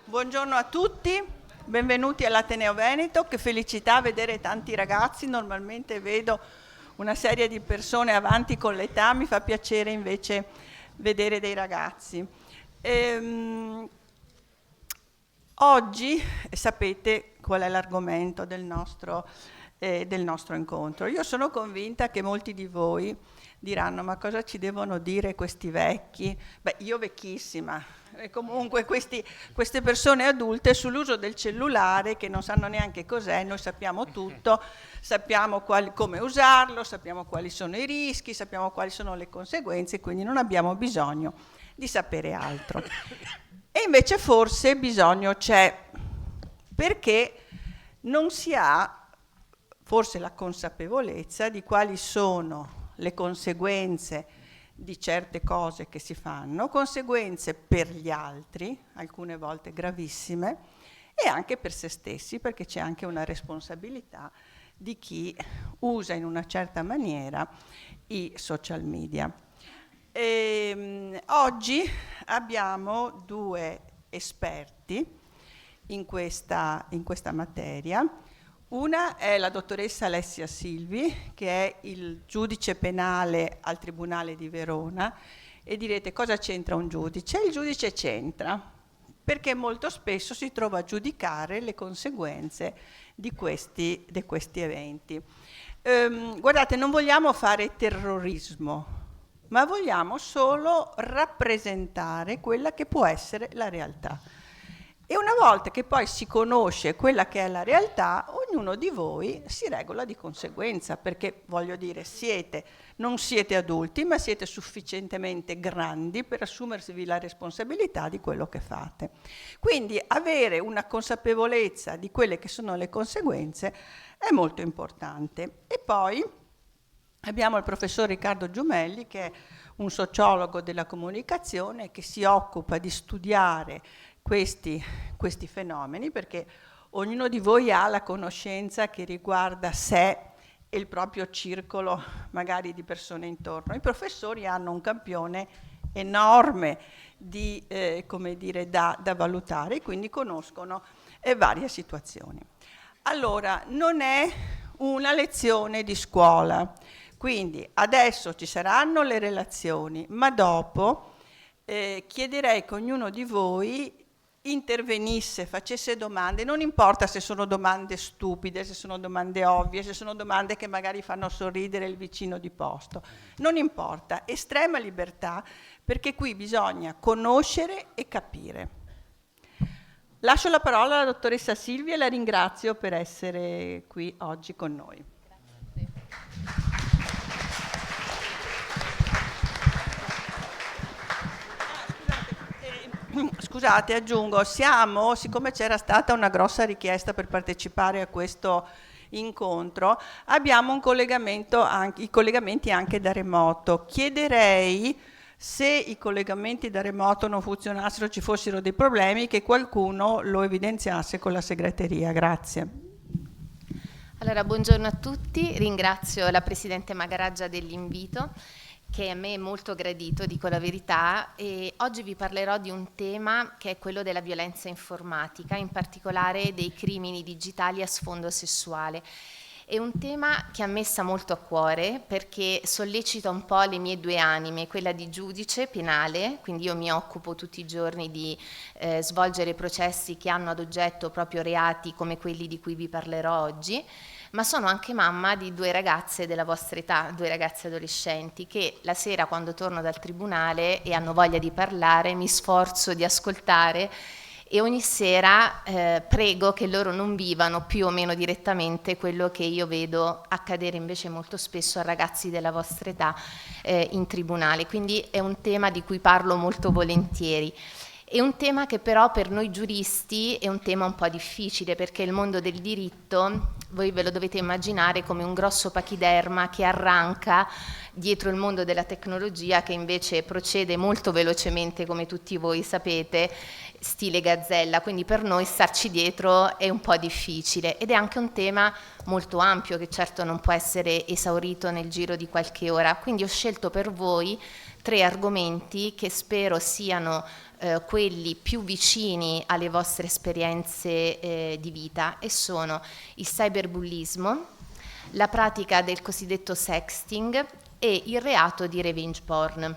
Buongiorno a tutti, benvenuti all'Ateneo Veneto, che felicità vedere tanti ragazzi, normalmente vedo una serie di persone avanti con l'età, mi fa piacere invece vedere dei ragazzi. Oggi sapete qual è l'argomento del nostro incontro. Io sono convinta che molti di voi diranno: ma cosa ci devono dire questi vecchi? Beh, io vecchissima, e comunque queste persone adulte sull'uso del cellulare che non sanno neanche cos'è. Noi sappiamo tutto, sappiamo come usarlo, sappiamo quali sono i rischi, sappiamo quali sono le conseguenze, quindi non abbiamo bisogno di sapere altro. E invece forse bisogno c'è, perché non si ha forse la consapevolezza di quali sono le conseguenze di certe cose che si fanno, conseguenze per gli altri, alcune volte gravissime, e anche per se stessi, perché c'è anche una responsabilità di chi usa in una certa maniera i social media. Oggi abbiamo due esperti in questa materia. Una è la dottoressa Alessia Silvi, che è il giudice penale al Tribunale di Verona, e direte: cosa c'entra un giudice? Il giudice c'entra, perché molto spesso si trova a giudicare le conseguenze di questi eventi. Guardate, non vogliamo fare terrorismo, ma vogliamo solo rappresentare quella che può essere la realtà. E una volta che poi si conosce quella che è la realtà, ognuno di voi si regola di conseguenza, perché, voglio dire, non siete adulti, ma siete sufficientemente grandi per assumervi la responsabilità di quello che fate. Quindi avere una consapevolezza di quelle che sono le conseguenze è molto importante. E poi abbiamo il professor Riccardo Giumelli, che è un sociologo della comunicazione che si occupa di studiare questi fenomeni, perché ognuno di voi ha la conoscenza che riguarda sé e il proprio circolo magari di persone intorno. I professori hanno un campione enorme di, da valutare, quindi conoscono varie situazioni. Allora, non è una lezione di scuola, quindi adesso ci saranno le relazioni, ma dopo chiederei che ognuno di voi intervenisse, facesse domande, non importa se sono domande stupide, se sono domande ovvie, se sono domande che magari fanno sorridere il vicino di posto, non importa, estrema libertà, perché qui bisogna conoscere e capire. Lascio la parola alla dottoressa Silvia e la ringrazio per essere qui oggi con noi. Scusate, aggiungo, siccome c'era stata una grossa richiesta per partecipare a questo incontro, abbiamo i collegamenti anche da remoto. Chiederei, se i collegamenti da remoto non funzionassero, ci fossero dei problemi, che qualcuno lo evidenziasse con la segreteria. Grazie. Allora, buongiorno a tutti, ringrazio la Presidente Magaraggia dell'invito, che a me è molto gradito, dico la verità, e oggi vi parlerò di un tema che è quello della violenza informatica, in particolare dei crimini digitali a sfondo sessuale. È un tema che a me sta molto a cuore perché sollecita un po' le mie due anime, quella di giudice penale, quindi io mi occupo tutti i giorni di svolgere processi che hanno ad oggetto proprio reati come quelli di cui vi parlerò oggi, ma sono anche mamma di due ragazze della vostra età, due ragazze adolescenti, che la sera, quando torno dal tribunale e hanno voglia di parlare, mi sforzo di ascoltare, e ogni sera prego che loro non vivano più o meno direttamente quello che io vedo accadere invece molto spesso a ragazzi della vostra età in tribunale. Quindi è un tema di cui parlo molto volentieri. È un tema che però per noi giuristi è un tema un po' difficile, perché il mondo del diritto, voi ve lo dovete immaginare come un grosso pachiderma che arranca dietro il mondo della tecnologia, che invece procede molto velocemente, come tutti voi sapete, stile gazzella, quindi per noi starci dietro è un po' difficile, ed è anche un tema molto ampio che certo non può essere esaurito nel giro di qualche ora. Quindi ho scelto per voi 3 argomenti che spero siano quelli più vicini alle vostre esperienze di vita, e sono il cyberbullismo, la pratica del cosiddetto sexting e il reato di revenge porn.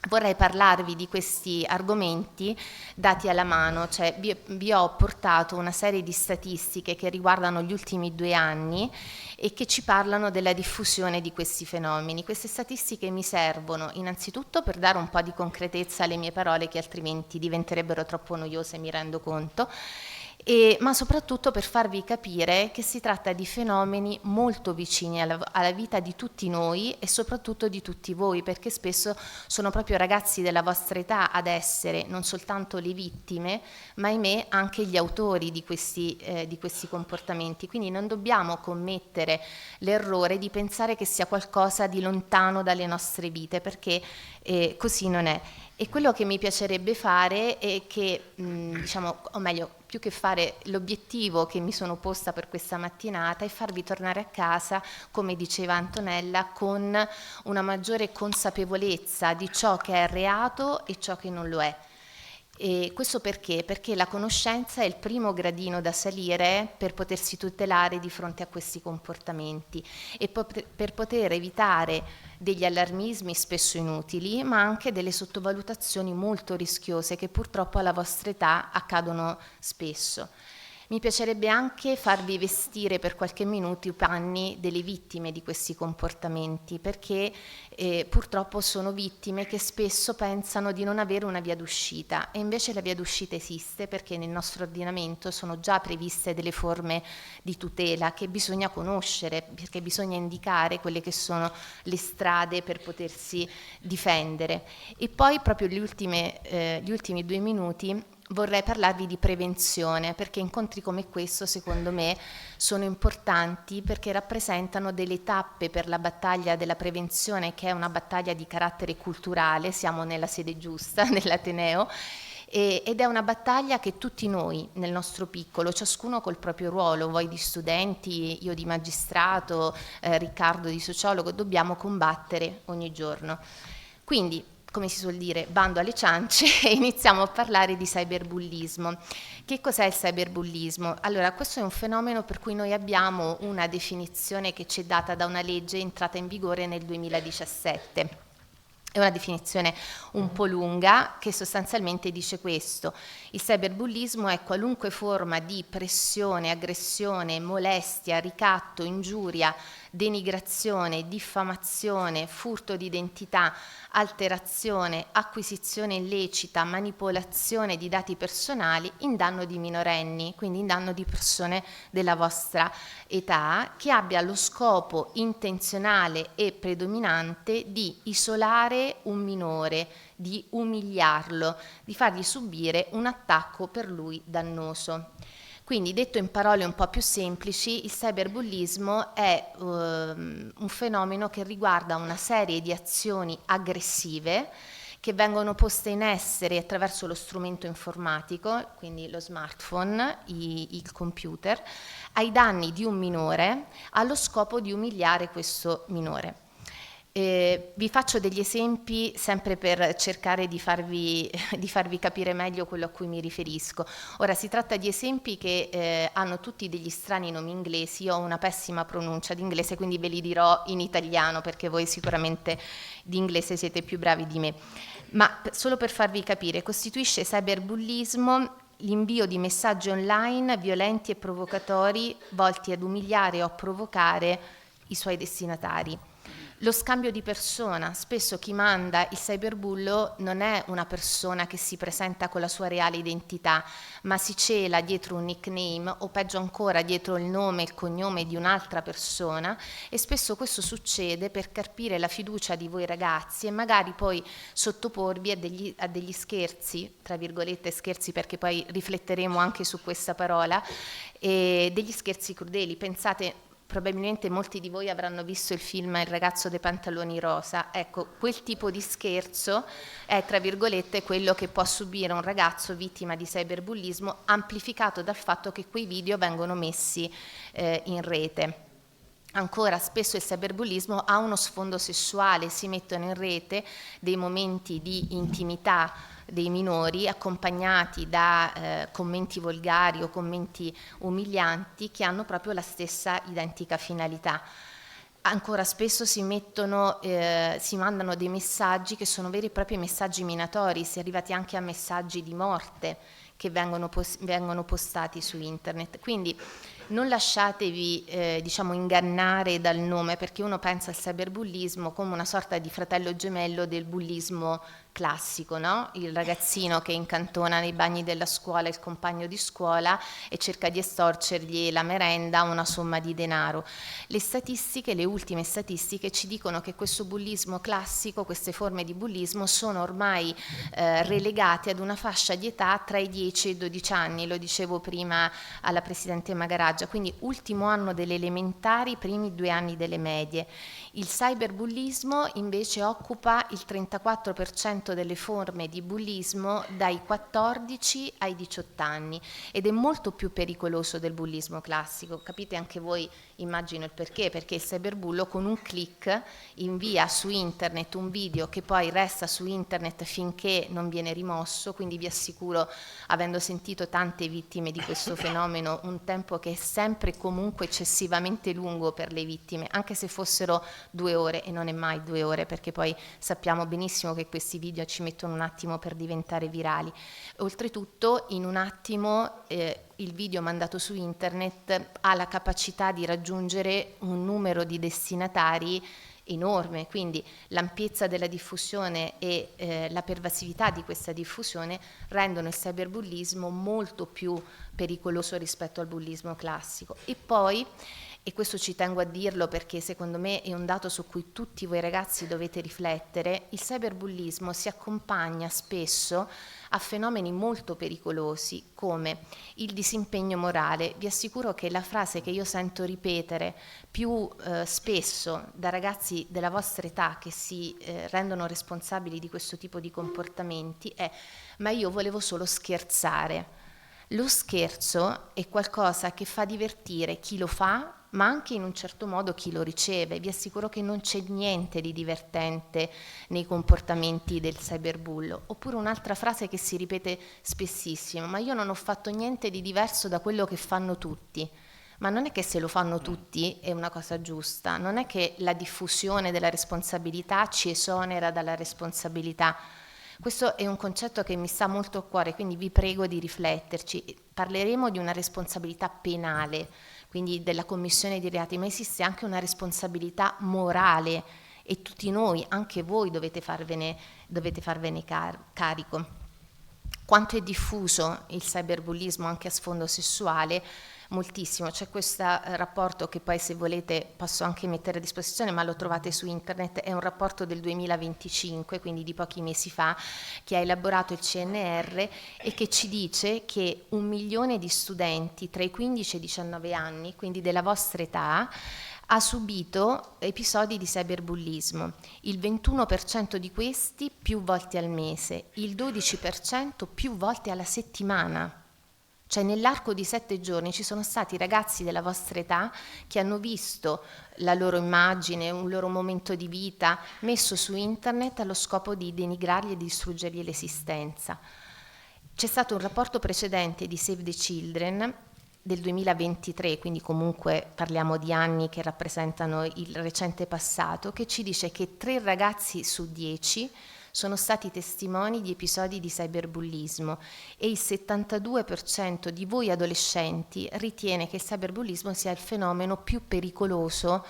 Vorrei parlarvi di questi argomenti dati alla mano, cioè vi ho portato una serie di statistiche che riguardano gli ultimi 2 anni e che ci parlano della diffusione di questi fenomeni. Queste statistiche mi servono innanzitutto per dare un po' di concretezza alle mie parole, che altrimenti diventerebbero troppo noiose, mi rendo conto, ma soprattutto per farvi capire che si tratta di fenomeni molto vicini alla vita di tutti noi e soprattutto di tutti voi, perché spesso sono proprio ragazzi della vostra età ad essere non soltanto le vittime, ma ahimè anche gli autori di questi comportamenti. Quindi non dobbiamo commettere l'errore di pensare che sia qualcosa di lontano dalle nostre vite, perché così non è. E quello che mi piacerebbe fare è che, o meglio, più che fare, l'obiettivo che mi sono posta per questa mattinata è farvi tornare a casa, come diceva Antonella, con una maggiore consapevolezza di ciò che è reato e ciò che non lo è. E questo perché? Perché la conoscenza è il primo gradino da salire per potersi tutelare di fronte a questi comportamenti e per poter evitare degli allarmismi spesso inutili, ma anche delle sottovalutazioni molto rischiose che purtroppo alla vostra età accadono spesso. Mi piacerebbe anche farvi vestire per qualche minuto i panni delle vittime di questi comportamenti, perché purtroppo sono vittime che spesso pensano di non avere una via d'uscita, e invece la via d'uscita esiste, perché nel nostro ordinamento sono già previste delle forme di tutela che bisogna conoscere, perché bisogna indicare quelle che sono le strade per potersi difendere. E poi proprio gli ultimi 2 minuti vorrei parlarvi di prevenzione, perché incontri come questo, secondo me, sono importanti perché rappresentano delle tappe per la battaglia della prevenzione, che è una battaglia di carattere culturale. Siamo nella sede giusta, nell'Ateneo, ed è una battaglia che tutti noi, nel nostro piccolo, ciascuno col proprio ruolo, voi di studenti, io di magistrato, Riccardo di sociologo, dobbiamo combattere ogni giorno. Quindi, come si suol dire, bando alle ciance e iniziamo a parlare di cyberbullismo. Che cos'è il cyberbullismo? Allora, questo è un fenomeno per cui noi abbiamo una definizione che ci è data da una legge entrata in vigore nel 2017. È una definizione un po' lunga che sostanzialmente dice questo: il cyberbullismo è qualunque forma di pressione, aggressione, molestia, ricatto, ingiuria, denigrazione, diffamazione, furto di identità, alterazione, acquisizione illecita, manipolazione di dati personali in danno di minorenni, quindi in danno di persone della vostra età, che abbia lo scopo intenzionale e predominante di isolare un minore, di umiliarlo, di fargli subire un attacco per lui dannoso. Quindi, detto in parole un po' più semplici, il cyberbullismo è un fenomeno che riguarda una serie di azioni aggressive che vengono poste in essere attraverso lo strumento informatico, quindi lo smartphone, il computer, ai danni di un minore, allo scopo di umiliare questo minore. Vi faccio degli esempi sempre per cercare di farvi capire meglio quello a cui mi riferisco. Ora, si tratta di esempi che hanno tutti degli strani nomi inglesi. Io ho una pessima pronuncia di inglese, quindi ve li dirò in italiano, perché voi sicuramente di inglese siete più bravi di me. Ma solo per farvi capire, costituisce cyberbullismo l'invio di messaggi online violenti e provocatori volti ad umiliare o provocare i suoi destinatari. Lo scambio di persona: spesso chi manda il cyberbullo non è una persona che si presenta con la sua reale identità, ma si cela dietro un nickname o peggio ancora dietro il nome e il cognome di un'altra persona, e spesso questo succede per carpire la fiducia di voi ragazzi e magari poi sottoporvi a degli scherzi, tra virgolette scherzi, perché poi rifletteremo anche su questa parola, e degli scherzi crudeli. Pensate, probabilmente molti di voi avranno visto il film Il ragazzo dei pantaloni rosa. Ecco, quel tipo di scherzo è, tra virgolette, quello che può subire un ragazzo vittima di cyberbullismo, amplificato dal fatto che quei video vengono messi in rete. Ancora, spesso il cyberbullismo ha uno sfondo sessuale, si mettono in rete dei momenti di intimità dei minori, accompagnati da commenti volgari o commenti umilianti che hanno proprio la stessa identica finalità. Ancora spesso si mandano dei messaggi che sono veri e propri messaggi minatori, si è arrivati anche a messaggi di morte che vengono postati su internet. Quindi non lasciatevi ingannare dal nome, perché uno pensa al cyberbullismo come una sorta di fratello gemello del bullismo classico, no? Il ragazzino che incantona nei bagni della scuola il compagno di scuola e cerca di estorcergli la merenda, una somma di denaro. Le ultime statistiche ci dicono che questo bullismo classico, queste forme di bullismo sono ormai relegate ad una fascia di età tra i 10 e i 12 anni, lo dicevo prima alla Presidente Magaraggia, quindi ultimo anno delle elementari, primi 2 anni delle medie. Il cyberbullismo invece occupa il 34% delle forme di bullismo dai 14 ai 18 anni ed è molto più pericoloso del bullismo classico. Capite anche voi, immagino il perché il cyberbullo con un click invia su internet un video che poi resta su internet finché non viene rimosso, quindi vi assicuro, avendo sentito tante vittime di questo fenomeno, un tempo che è sempre comunque eccessivamente lungo per le vittime, anche se fossero 2 ore, e non è mai 2 ore, perché poi sappiamo benissimo che questi video ci mettono un attimo per diventare virali. Oltretutto in un attimo il video mandato su internet ha la capacità di raggiungere un numero di destinatari enorme, quindi l'ampiezza della diffusione e la pervasività di questa diffusione rendono il cyberbullismo molto più pericoloso rispetto al bullismo classico. E poi, e questo ci tengo a dirlo perché secondo me è un dato su cui tutti voi ragazzi dovete riflettere, il cyberbullismo si accompagna spesso a fenomeni molto pericolosi come il disimpegno morale. Vi assicuro che la frase che io sento ripetere più spesso da ragazzi della vostra età che si rendono responsabili di questo tipo di comportamenti è: ma io volevo solo scherzare. Lo scherzo è qualcosa che fa divertire chi lo fa, ma anche in un certo modo chi lo riceve. Vi assicuro che non c'è niente di divertente nei comportamenti del cyberbullo. Oppure un'altra frase che si ripete spessissimo: ma io non ho fatto niente di diverso da quello che fanno tutti. Ma non è che se lo fanno tutti è una cosa giusta, non è che la diffusione della responsabilità ci esonera dalla responsabilità. Questo è un concetto che mi sta molto a cuore, quindi vi prego di rifletterci. Parleremo di una responsabilità penale, quindi della commissione di reati, ma esiste anche una responsabilità morale e tutti noi, anche voi, dovete farvene carico. Quanto è diffuso il cyberbullismo anche a sfondo sessuale? Moltissimo. C'è questo rapporto che poi, se volete, posso anche mettere a disposizione, ma lo trovate su internet. È un rapporto del 2025, quindi di pochi mesi fa, che ha elaborato il CNR e che ci dice che 1 milione di studenti tra i 15 e i 19 anni, quindi della vostra età, ha subito episodi di cyberbullismo. Il 21% di questi più volte al mese, il 12% più volte alla settimana. Cioè nell'arco di 7 giorni ci sono stati ragazzi della vostra età che hanno visto la loro immagine, un loro momento di vita messo su internet allo scopo di denigrargli e distruggergli l'esistenza. C'è stato un rapporto precedente di Save the Children del 2023, quindi comunque parliamo di anni che rappresentano il recente passato, che ci dice che 3 ragazzi su 10 sono stati testimoni di episodi di cyberbullismo e il 72% di voi adolescenti ritiene che il cyberbullismo sia il fenomeno più pericoloso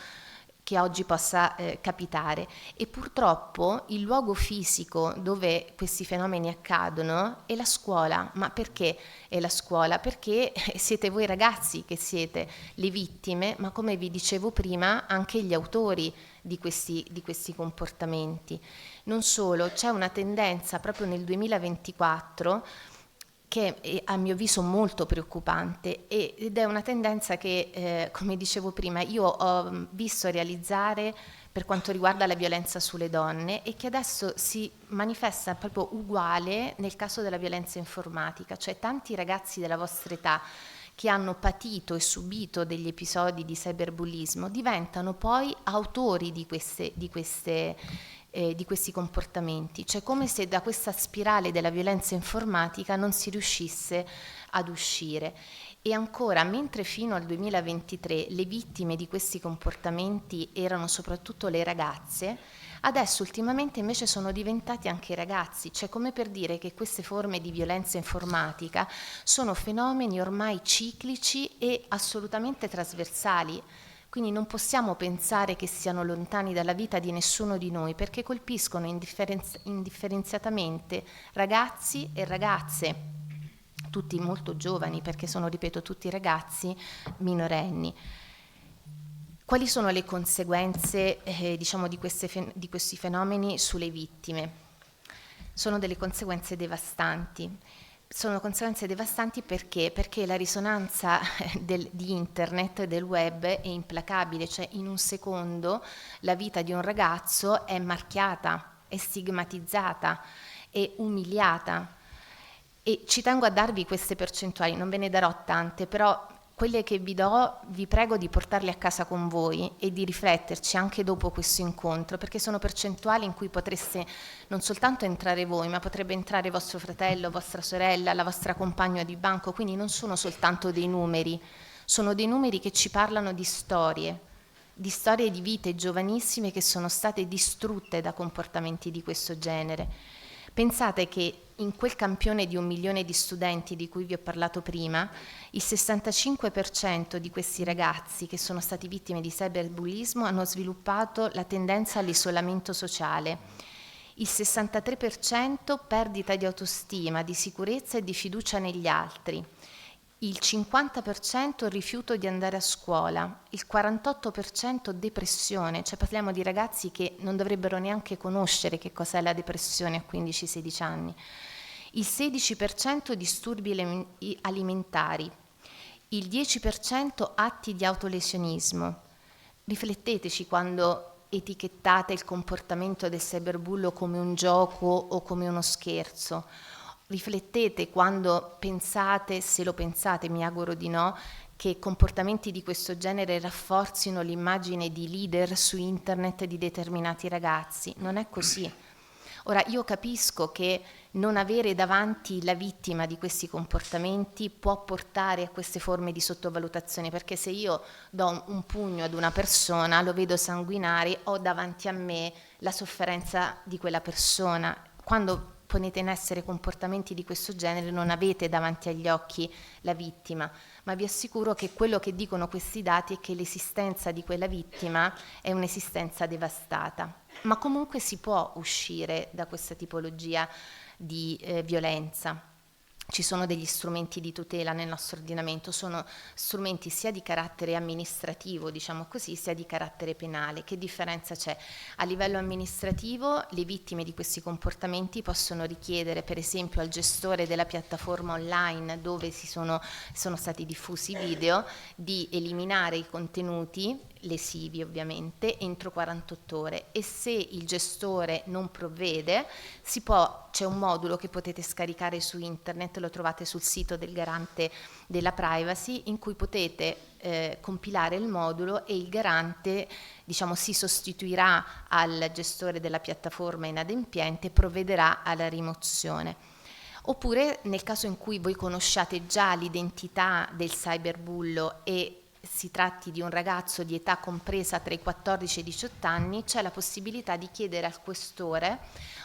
che oggi possa capitare. E purtroppo il luogo fisico dove questi fenomeni accadono è la scuola. Ma perché è la scuola? Perché siete voi ragazzi che siete le vittime, ma come vi dicevo prima anche gli autori di questi comportamenti. Non solo, c'è una tendenza proprio nel 2024 che è a mio avviso molto preoccupante ed è una tendenza che, come dicevo prima, io ho visto realizzare per quanto riguarda la violenza sulle donne e che adesso si manifesta proprio uguale nel caso della violenza informatica, cioè tanti ragazzi della vostra età che hanno patito e subito degli episodi di cyberbullismo diventano poi autori di queste di questi comportamenti, cioè come se da questa spirale della violenza informatica non si riuscisse ad uscire. E ancora, mentre fino al 2023 le vittime di questi comportamenti erano soprattutto le ragazze, adesso ultimamente invece sono diventati anche i ragazzi, cioè come per dire che queste forme di violenza informatica sono fenomeni ormai ciclici e assolutamente trasversali. Quindi non possiamo pensare che siano lontani dalla vita di nessuno di noi, perché colpiscono indifferenziatamente ragazzi e ragazze, tutti molto giovani, perché sono, ripeto, tutti ragazzi minorenni. Quali sono le conseguenze diciamo di questi fenomeni sulle vittime? Sono delle conseguenze devastanti. Sono conseguenze devastanti perché la risonanza di internet, del web è implacabile, cioè in un secondo la vita di un ragazzo è marchiata, è stigmatizzata, è umiliata. E ci tengo a darvi queste percentuali, non ve ne darò tante, però quelle che vi do vi prego di portarle a casa con voi e di rifletterci anche dopo questo incontro, perché sono percentuali in cui potreste non soltanto entrare voi, ma potrebbe entrare vostro fratello, vostra sorella, la vostra compagna di banco, quindi non sono soltanto dei numeri, sono dei numeri che ci parlano di storie di vite giovanissime che sono state distrutte da comportamenti di questo genere. Pensate che in quel campione di 1 milione di studenti di cui vi ho parlato prima, il 65% di questi ragazzi che sono stati vittime di cyberbullismo hanno sviluppato la tendenza all'isolamento sociale. Il 63% perdita di autostima, di sicurezza e di fiducia negli altri. Il 50% rifiuto di andare a scuola, il 48% depressione, cioè parliamo di ragazzi che non dovrebbero neanche conoscere che cos'è la depressione a 15-16 anni, il 16% disturbi alimentari, il 10% atti di autolesionismo. Rifletteteci quando etichettate il comportamento del cyberbullo come un gioco o come uno scherzo. Riflettete quando pensate, se lo pensate, mi auguro di no, che comportamenti di questo genere rafforzino l'immagine di leader su internet di determinati ragazzi. Non è così. Ora, io capisco che non avere davanti la vittima di questi comportamenti può portare a queste forme di sottovalutazione, perché se io do un pugno ad una persona, lo vedo sanguinare, ho davanti a me la sofferenza di quella persona. Quando ponete in essere comportamenti di questo genere non avete davanti agli occhi la vittima, ma vi assicuro che quello che dicono questi dati è che l'esistenza di quella vittima è un'esistenza devastata. Ma comunque si può uscire da questa tipologia di violenza. Ci sono degli strumenti di tutela nel nostro ordinamento, sono strumenti sia di carattere amministrativo, diciamo così, sia di carattere penale. Che differenza c'è? A livello amministrativo le vittime di questi comportamenti possono richiedere per esempio al gestore della piattaforma online dove sono stati diffusi video di eliminare i contenuti lesivi ovviamente entro 48 ore, e se il gestore non provvede c'è un modulo che potete scaricare su internet, lo trovate sul sito del garante della privacy, in cui potete compilare il modulo e il garante diciamo si sostituirà al gestore della piattaforma inadempiente e provvederà alla rimozione. Oppure nel caso in cui voi conosciate già l'identità del cyberbullo e si tratti di un ragazzo di età compresa tra i 14 e i 18 anni, c'è la possibilità di chiedere al questore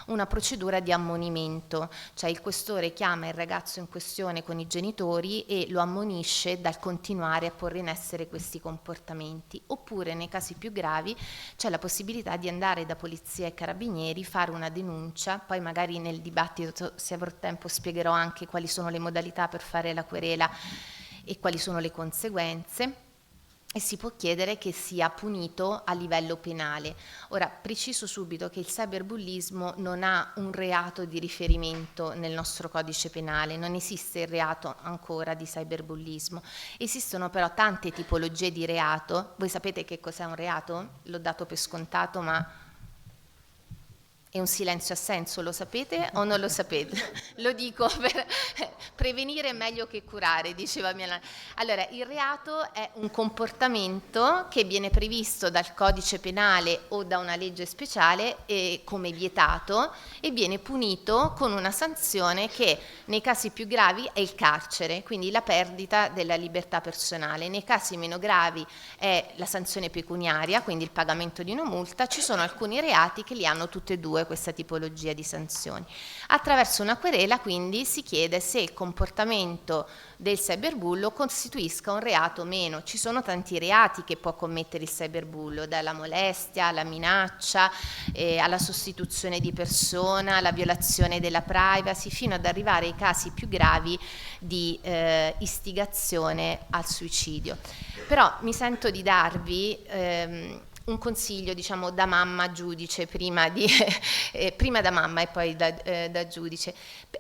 una procedura di ammonimento, cioè il questore chiama il ragazzo in questione con i genitori e lo ammonisce dal continuare a porre in essere questi comportamenti. Oppure nei casi più gravi c'è la possibilità di andare da polizia e carabinieri, fare una denuncia, poi magari nel dibattito, se avrò tempo, spiegherò anche quali sono le modalità per fare la querela e quali sono le conseguenze, e si può chiedere che sia punito a livello penale. Ora, preciso subito che il cyberbullismo non ha un reato di riferimento nel nostro codice penale, non esiste il reato ancora di cyberbullismo. Esistono però tante tipologie di reato. Voi sapete che cos'è un reato? L'ho dato per scontato, ma E un silenzio assenso, lo sapete o non lo sapete? Lo dico per prevenire è meglio che curare, diceva mia nonna. Allora, il reato è un comportamento che viene previsto dal codice penale o da una legge speciale come vietato e viene punito con una sanzione che nei casi più gravi è il carcere, quindi la perdita della libertà personale. Nei casi meno gravi è la sanzione pecuniaria, quindi il pagamento di una multa. Ci sono alcuni reati che li hanno tutte e due questa tipologia di sanzioni. Attraverso una querela quindi si chiede se il comportamento del cyberbullo costituisca un reato o meno. Ci sono tanti reati che può commettere il cyberbullo, dalla molestia alla minaccia, alla sostituzione di persona, alla violazione della privacy, fino ad arrivare ai casi più gravi di istigazione al suicidio. Però mi sento di darvi un consiglio, diciamo, da mamma giudice, prima da mamma e poi da giudice.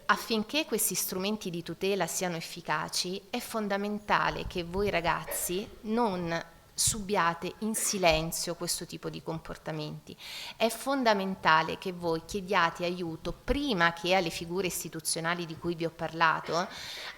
Affinché questi strumenti di tutela siano efficaci, è fondamentale che voi ragazzi non subiate in silenzio questo tipo di comportamenti. È fondamentale che voi chiediate aiuto prima che alle figure istituzionali di cui vi ho parlato,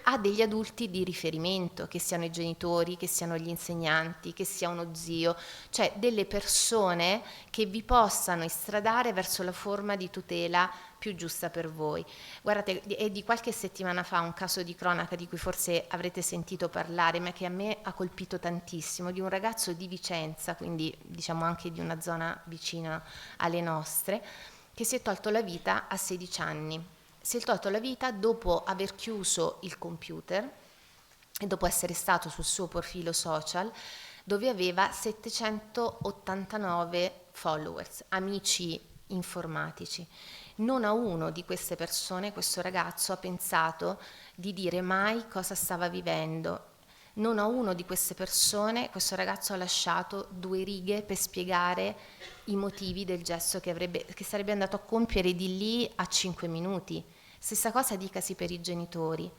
a degli adulti di riferimento, che siano i genitori, che siano gli insegnanti, che sia uno zio, cioè delle persone che vi possano estradare verso la forma di tutela più giusta per voi. Guardate, è di qualche settimana fa un caso di cronaca di cui forse avrete sentito parlare, ma che a me ha colpito tantissimo, di un ragazzo di Vicenza, quindi diciamo anche di una zona vicina alle nostre, che si è tolto la vita a 16 anni. Si è tolto la vita dopo aver chiuso il computer e dopo essere stato sul suo profilo social, dove aveva 789 followers, amici informatici. Non a uno di queste persone questo ragazzo ha pensato di dire mai cosa stava vivendo. Non a uno di queste persone questo ragazzo ha lasciato 2 righe per spiegare i motivi del gesto che sarebbe andato a compiere di lì a 5 minuti. Stessa cosa dicasi per i genitori.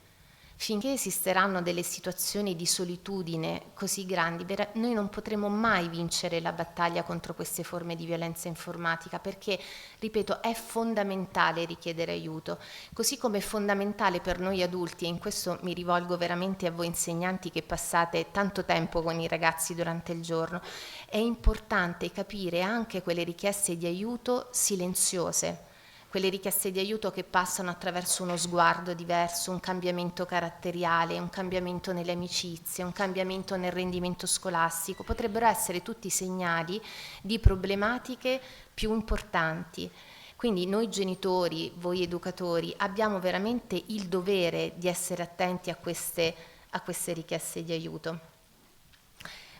Finché esisteranno delle situazioni di solitudine così grandi, noi non potremo mai vincere la battaglia contro queste forme di violenza informatica, perché, ripeto, è fondamentale richiedere aiuto, così come è fondamentale per noi adulti, e in questo mi rivolgo veramente a voi insegnanti che passate tanto tempo con i ragazzi durante il giorno, è importante capire anche quelle richieste di aiuto silenziose, quelle richieste di aiuto che passano attraverso uno sguardo diverso, un cambiamento caratteriale, un cambiamento nelle amicizie, un cambiamento nel rendimento scolastico, potrebbero essere tutti segnali di problematiche più importanti. Quindi noi genitori, voi educatori, abbiamo veramente il dovere di essere attenti a queste richieste di aiuto.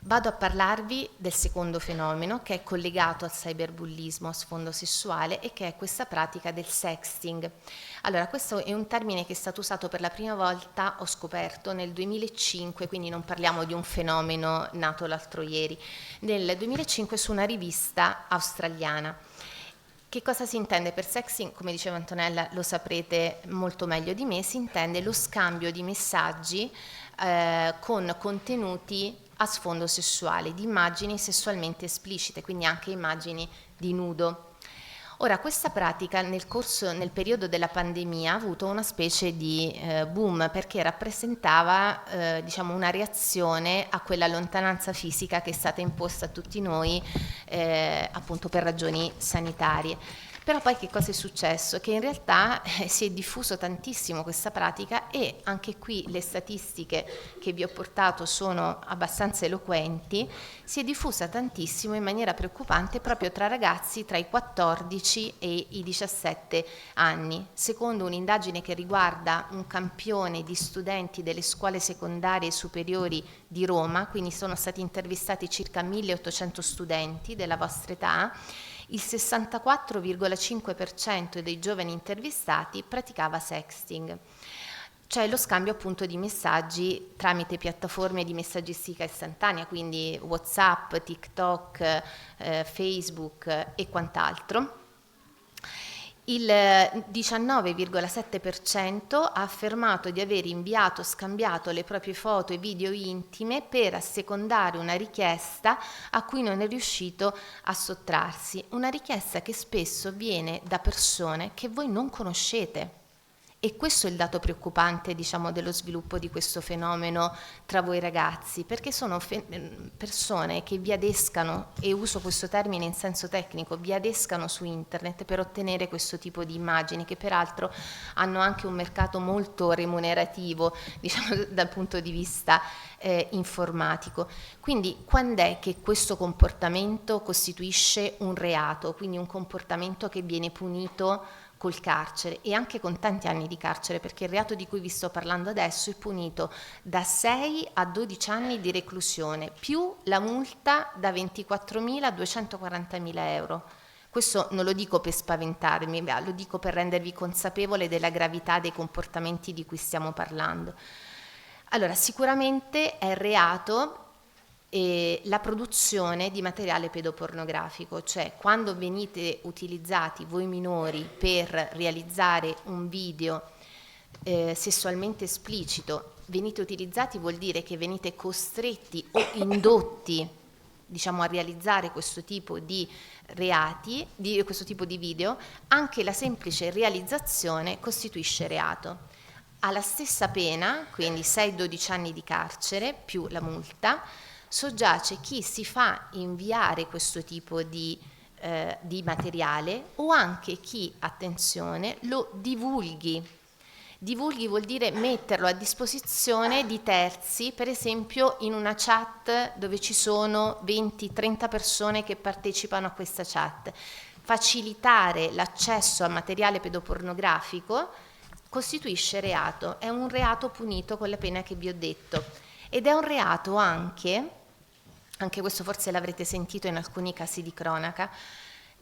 Vado a parlarvi del secondo fenomeno che è collegato al cyberbullismo a sfondo sessuale e che è questa pratica del sexting. Allora, questo è un termine che è stato usato per la prima volta, ho scoperto, nel 2005, quindi non parliamo di un fenomeno nato l'altro ieri, nel 2005 su una rivista australiana. Che cosa si intende per sexting? Come diceva Antonella, lo saprete molto meglio di me, si intende lo scambio di messaggi con contenuti a sfondo sessuale, di immagini sessualmente esplicite, quindi anche immagini di nudo. Ora, questa pratica nel periodo della pandemia ha avuto una specie di boom, perché rappresentava diciamo una reazione a quella lontananza fisica che è stata imposta a tutti noi appunto per ragioni sanitarie. Però poi che cosa è successo? Che in realtà si è diffuso tantissimo questa pratica e anche qui le statistiche che vi ho portato sono abbastanza eloquenti, si è diffusa tantissimo in maniera preoccupante proprio tra ragazzi tra i 14 e i 17 anni. Secondo un'indagine che riguarda un campione di studenti delle scuole secondarie e superiori di Roma, quindi sono stati intervistati circa 1800 studenti della vostra età, il 64,5% dei giovani intervistati praticava sexting, cioè lo scambio appunto di messaggi tramite piattaforme di messaggistica istantanea, quindi WhatsApp, TikTok, Facebook e quant'altro. Il 19,7% ha affermato di aver inviato o scambiato le proprie foto e video intime per assecondare una richiesta a cui non è riuscito a sottrarsi, una richiesta che spesso viene da persone che voi non conoscete. E questo è il dato preoccupante, diciamo, dello sviluppo di questo fenomeno tra voi ragazzi, perché sono persone che vi adescano, e uso questo termine in senso tecnico, vi adescano su internet per ottenere questo tipo di immagini, che peraltro hanno anche un mercato molto remunerativo, diciamo, dal punto di vista informatico. Quindi quando è che questo comportamento costituisce un reato, quindi un comportamento che viene punito col carcere e anche con tanti anni di carcere, perché il reato di cui vi sto parlando adesso è punito da 6 a 12 anni di reclusione più la multa da 24.000 a 240.000 euro. Questo non lo dico per spaventarmi, lo dico per rendervi consapevole della gravità dei comportamenti di cui stiamo parlando. Allora, sicuramente è reato la produzione di materiale pedopornografico, cioè quando venite utilizzati voi minori per realizzare un video sessualmente esplicito, venite utilizzati vuol dire che venite costretti o indotti, diciamo, a realizzare questo tipo di reati, questo tipo di video. Anche la semplice realizzazione costituisce reato. Ha la stessa pena, quindi 6-12 anni di carcere più la multa, soggiace chi si fa inviare questo tipo di materiale o anche chi, attenzione, lo divulghi. Divulghi vuol dire metterlo a disposizione di terzi, per esempio in una chat dove ci sono 20-30 persone che partecipano a questa chat. Facilitare l'accesso a materiale pedopornografico costituisce reato, è un reato punito con la pena che vi ho detto, ed è un reato anche questo forse l'avrete sentito in alcuni casi di cronaca,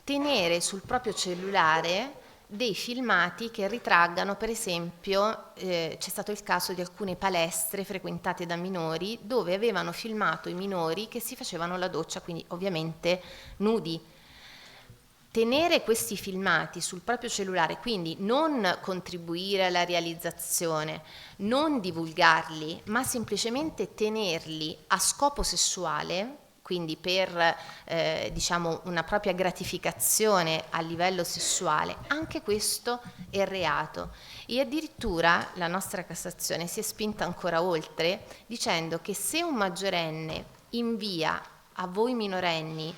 tenere sul proprio cellulare dei filmati che ritraggano, per esempio, c'è stato il caso di alcune palestre frequentate da minori dove avevano filmato i minori che si facevano la doccia, quindi ovviamente nudi. Tenere questi filmati sul proprio cellulare, quindi non contribuire alla realizzazione, non divulgarli, ma semplicemente tenerli a scopo sessuale, quindi per diciamo una propria gratificazione a livello sessuale, anche questo è reato. E addirittura la nostra Cassazione si è spinta ancora oltre dicendo che se un maggiorenne invia a voi minorenni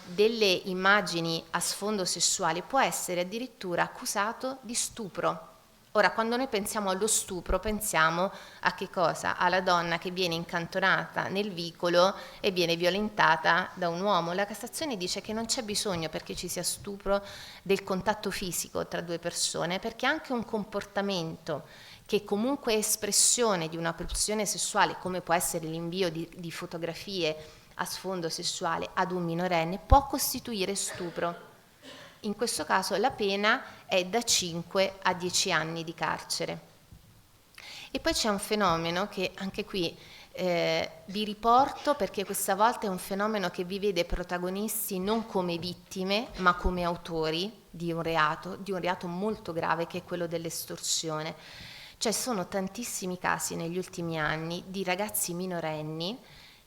delle immagini a sfondo sessuale può essere addirittura accusato di stupro. Ora, quando noi pensiamo allo stupro, pensiamo a che cosa? Alla donna che viene incantonata nel vicolo e viene violentata da un uomo. La Cassazione dice che non c'è bisogno perché ci sia stupro del contatto fisico tra due persone, perché anche un comportamento che comunque è espressione di una pulsione sessuale, come può essere l'invio di fotografie a sfondo sessuale ad un minorenne, può costituire stupro. In questo caso la pena è da 5 a 10 anni di carcere. E poi c'è un fenomeno che anche qui vi riporto, perché questa volta è un fenomeno che vi vede protagonisti non come vittime ma come autori di un reato molto grave, che è quello dell'estorsione. Cioè sono tantissimi casi negli ultimi anni di ragazzi minorenni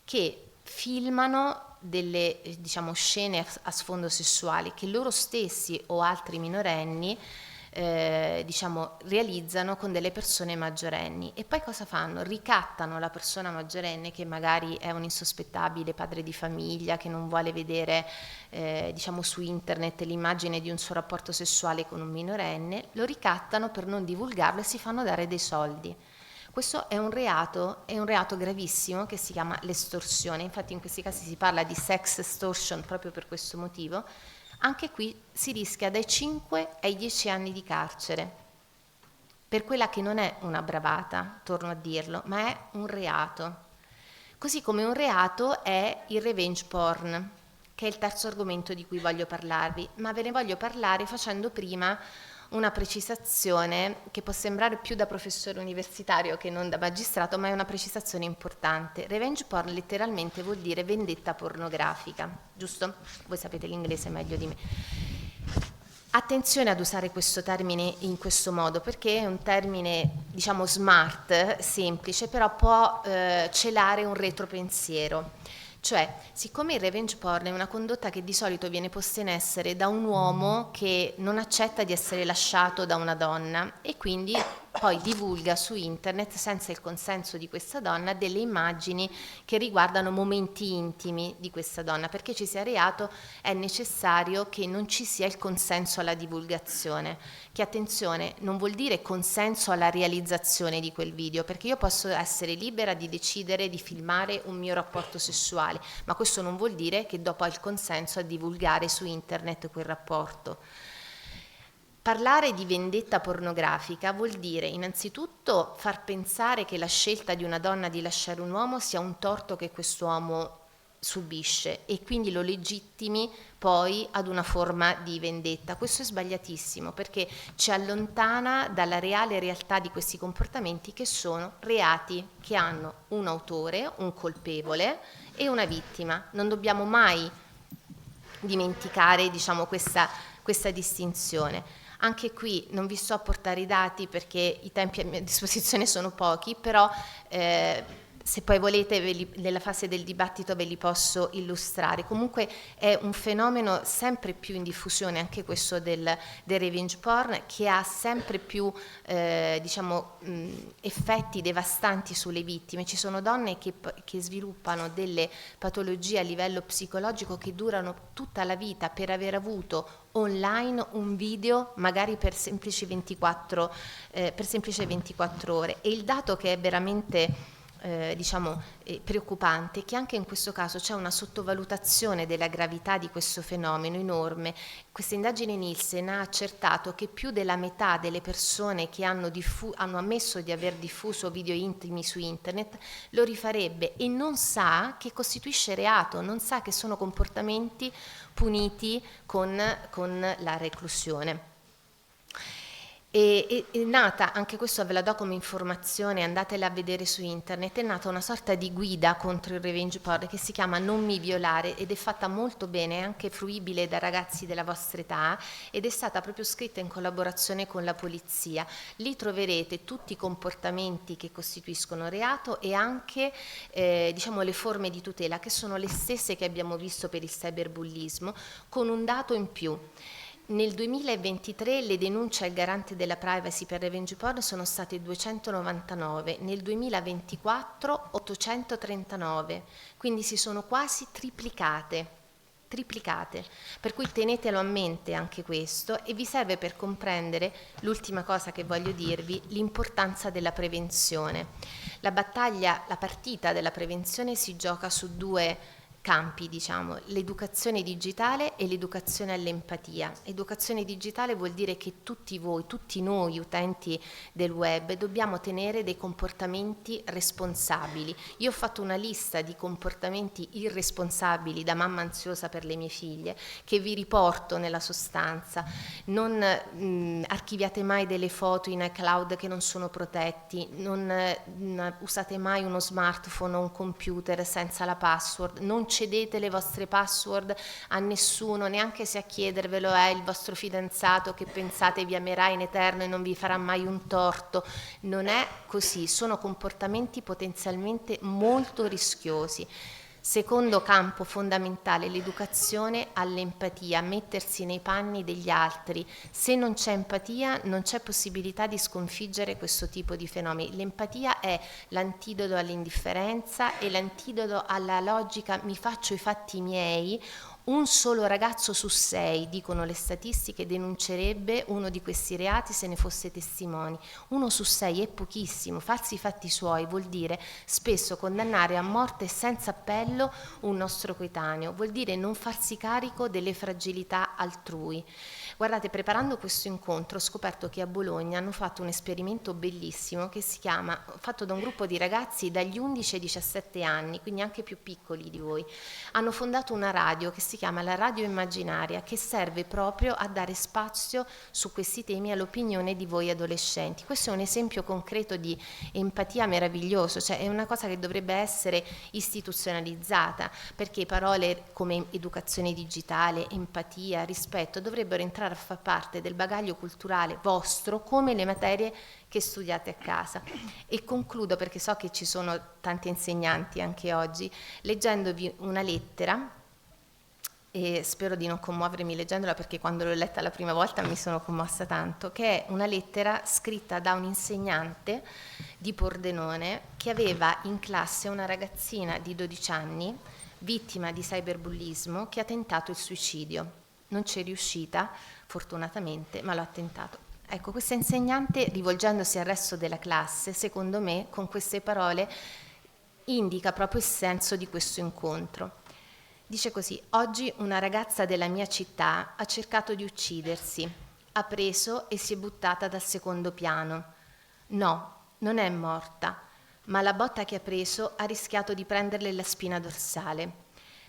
che filmano delle diciamo scene a sfondo sessuale che loro stessi o altri minorenni diciamo realizzano con delle persone maggiorenni, e poi cosa fanno? Ricattano la persona maggiorenne, che magari è un insospettabile padre di famiglia che non vuole vedere diciamo su internet l'immagine di un suo rapporto sessuale con un minorenne, lo ricattano per non divulgarlo e si fanno dare dei soldi. Questo è un reato gravissimo che si chiama l'estorsione. Infatti in questi casi si parla di sex extortion proprio per questo motivo. Anche qui si rischia dai 5 ai 10 anni di carcere per quella che non è una bravata, torno a dirlo, ma è un reato. Così come un reato è il revenge porn, che è il terzo argomento di cui voglio parlarvi, ma ve ne voglio parlare facendo prima una precisazione che può sembrare più da professore universitario che non da magistrato, ma è una precisazione importante. Revenge porn letteralmente vuol dire vendetta pornografica, giusto? Voi sapete l'inglese meglio di me. Attenzione ad usare questo termine in questo modo, perché è un termine, diciamo, smart, semplice, però può celare un retropensiero. Cioè, siccome il revenge porn è una condotta che di solito viene posta in essere da un uomo che non accetta di essere lasciato da una donna e quindi poi divulga su internet senza il consenso di questa donna delle immagini che riguardano momenti intimi di questa donna. Perché ci sia reato è necessario che non ci sia il consenso alla divulgazione, che attenzione non vuol dire consenso alla realizzazione di quel video, perché io posso essere libera di decidere di filmare un mio rapporto sessuale, ma questo non vuol dire che dopo ho il consenso a divulgare su internet quel rapporto. Parlare di vendetta pornografica vuol dire innanzitutto far pensare che la scelta di una donna di lasciare un uomo sia un torto che quest'uomo subisce e quindi lo legittimi poi ad una forma di vendetta. Questo è sbagliatissimo perché ci allontana dalla reale realtà di questi comportamenti che sono reati che hanno un autore, un colpevole e una vittima. Non dobbiamo mai dimenticare, diciamo, questa distinzione. Anche qui non vi so a portare i dati perché i tempi a mia disposizione sono pochi, però se poi volete nella fase del dibattito ve li posso illustrare. Comunque è un fenomeno sempre più in diffusione anche questo del revenge porn, che ha sempre più effetti devastanti sulle vittime. Ci sono donne che sviluppano delle patologie a livello psicologico che durano tutta la vita per aver avuto online un video magari per semplici 24 ore. E il dato che è veramente preoccupante è che anche in questo caso c'è una sottovalutazione della gravità di questo fenomeno enorme. Questa indagine Nielsen ha accertato che più della metà delle persone che hanno ammesso di aver diffuso video intimi su internet lo rifarebbe e non sa che costituisce reato, non sa che sono comportamenti puniti con la reclusione. È nata, anche questo ve la do come informazione, andatela a vedere su internet, è nata una sorta di guida contro il revenge porn che si chiama Non mi violare ed è fatta molto bene, è anche fruibile da ragazzi della vostra età ed è stata proprio scritta in collaborazione con la polizia. Lì troverete tutti i comportamenti che costituiscono reato e anche le forme di tutela che sono le stesse che abbiamo visto per il cyberbullismo, con un dato in più. Nel 2023 le denunce al garante della privacy per revenge porn sono state 299, nel 2024 839, quindi si sono quasi triplicate, per cui tenetelo a mente anche questo e vi serve per comprendere l'ultima cosa che voglio dirvi, l'importanza della prevenzione. La partita della prevenzione si gioca su due campi, l'educazione digitale e l'educazione all'empatia. Educazione digitale vuol dire che tutti noi utenti del web dobbiamo tenere dei comportamenti responsabili. Io ho fatto una lista di comportamenti irresponsabili da mamma ansiosa per le mie figlie che vi riporto nella sostanza. Non archiviate mai delle foto in iCloud che non sono protetti, non usate mai uno smartphone o un computer senza la password, non cedete le vostre password a nessuno, neanche se a chiedervelo è il vostro fidanzato che pensate vi amerà in eterno e non vi farà mai un torto. Non è così, sono comportamenti potenzialmente molto rischiosi. Secondo campo fondamentale, l'educazione all'empatia, mettersi nei panni degli altri. Se non c'è empatia non c'è possibilità di sconfiggere questo tipo di fenomeni. L'empatia è l'antidoto all'indifferenza e l'antidoto alla logica mi faccio i fatti miei. Un solo ragazzo su 6, dicono le statistiche, denuncerebbe uno di questi reati se ne fosse testimoni. 1 su 6 è pochissimo. Farsi i fatti suoi vuol dire spesso condannare a morte senza appello un nostro coetaneo, vuol dire non farsi carico delle fragilità altrui. Guardate, preparando questo incontro ho scoperto che a Bologna hanno fatto un esperimento bellissimo che si chiama, fatto da un gruppo di ragazzi dagli 11 ai 17 anni, quindi anche più piccoli di voi. Hanno fondato una radio che si si chiama La Radio Immaginaria, che serve proprio a dare spazio su questi temi all'opinione di voi adolescenti. Questo è un esempio concreto di empatia meraviglioso, cioè è una cosa che dovrebbe essere istituzionalizzata, perché parole come educazione digitale, empatia, rispetto dovrebbero entrare a far parte del bagaglio culturale vostro come le materie che studiate a casa. E concludo, perché so che ci sono tanti insegnanti anche oggi, leggendovi una lettera, e spero di non commuovermi leggendola perché quando l'ho letta la prima volta mi sono commossa tanto, che è una lettera scritta da un insegnante di Pordenone che aveva in classe una ragazzina di 12 anni vittima di cyberbullismo che ha tentato il suicidio. Non c'è riuscita, fortunatamente, ma l'ha tentato. Ecco, questa insegnante, rivolgendosi al resto della classe, secondo me, con queste parole, indica proprio il senso di questo incontro. Dice così: oggi una ragazza della mia città ha cercato di uccidersi, ha preso e si è buttata dal secondo piano. No, non è morta, ma la botta che ha preso ha rischiato di prenderle la spina dorsale.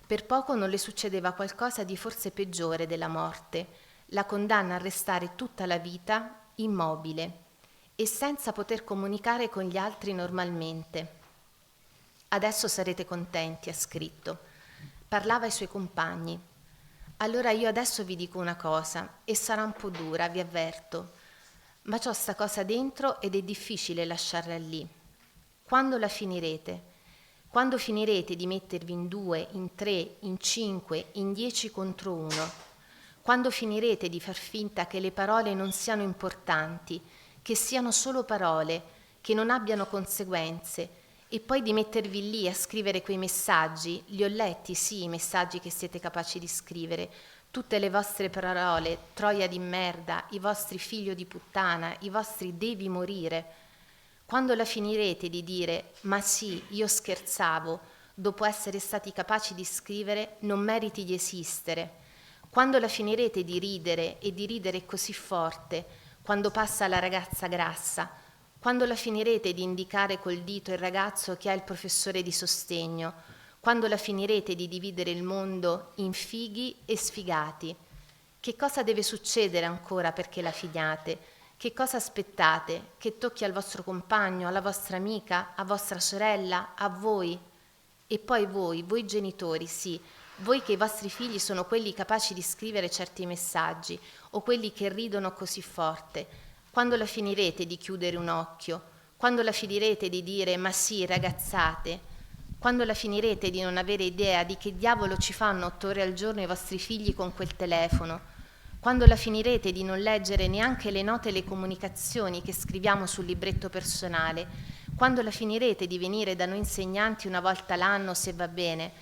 Per poco non le succedeva qualcosa di forse peggiore della morte. La condanna a restare tutta la vita immobile e senza poter comunicare con gli altri normalmente. Adesso sarete contenti, ha scritto. Parlava ai suoi compagni. Allora io adesso vi dico una cosa, e sarà un po' dura, vi avverto, ma c'ho sta cosa dentro ed è difficile lasciarla lì. Quando la finirete? Quando finirete di mettervi in 2, in 3, in 5, in 10 contro 1? Quando finirete di far finta che le parole non siano importanti, che siano solo parole, che non abbiano conseguenze, e poi di mettervi lì a scrivere quei messaggi, li ho letti, sì, i messaggi che siete capaci di scrivere, tutte le vostre parole, troia di merda, i vostri figlio di puttana, i vostri devi morire. Quando la finirete di dire, ma sì, io scherzavo, dopo essere stati capaci di scrivere, non meriti di esistere. Quando la finirete di ridere e di ridere così forte, quando passa la ragazza grassa, quando la finirete di indicare col dito il ragazzo che ha il professore di sostegno, quando la finirete di dividere il mondo in fighi e sfigati. Che cosa deve succedere ancora perché la finiate? Che cosa aspettate? Che tocchi al vostro compagno, alla vostra amica, a vostra sorella, a voi? E poi voi genitori, sì, voi che i vostri figli sono quelli capaci di scrivere certi messaggi o quelli che ridono così forte, quando la finirete di chiudere un occhio, quando la finirete di dire ma sì ragazzate, quando la finirete di non avere idea di che diavolo ci fanno 8 ore al giorno i vostri figli con quel telefono, quando la finirete di non leggere neanche le note e le comunicazioni che scriviamo sul libretto personale, quando la finirete di venire da noi insegnanti una volta l'anno se va bene,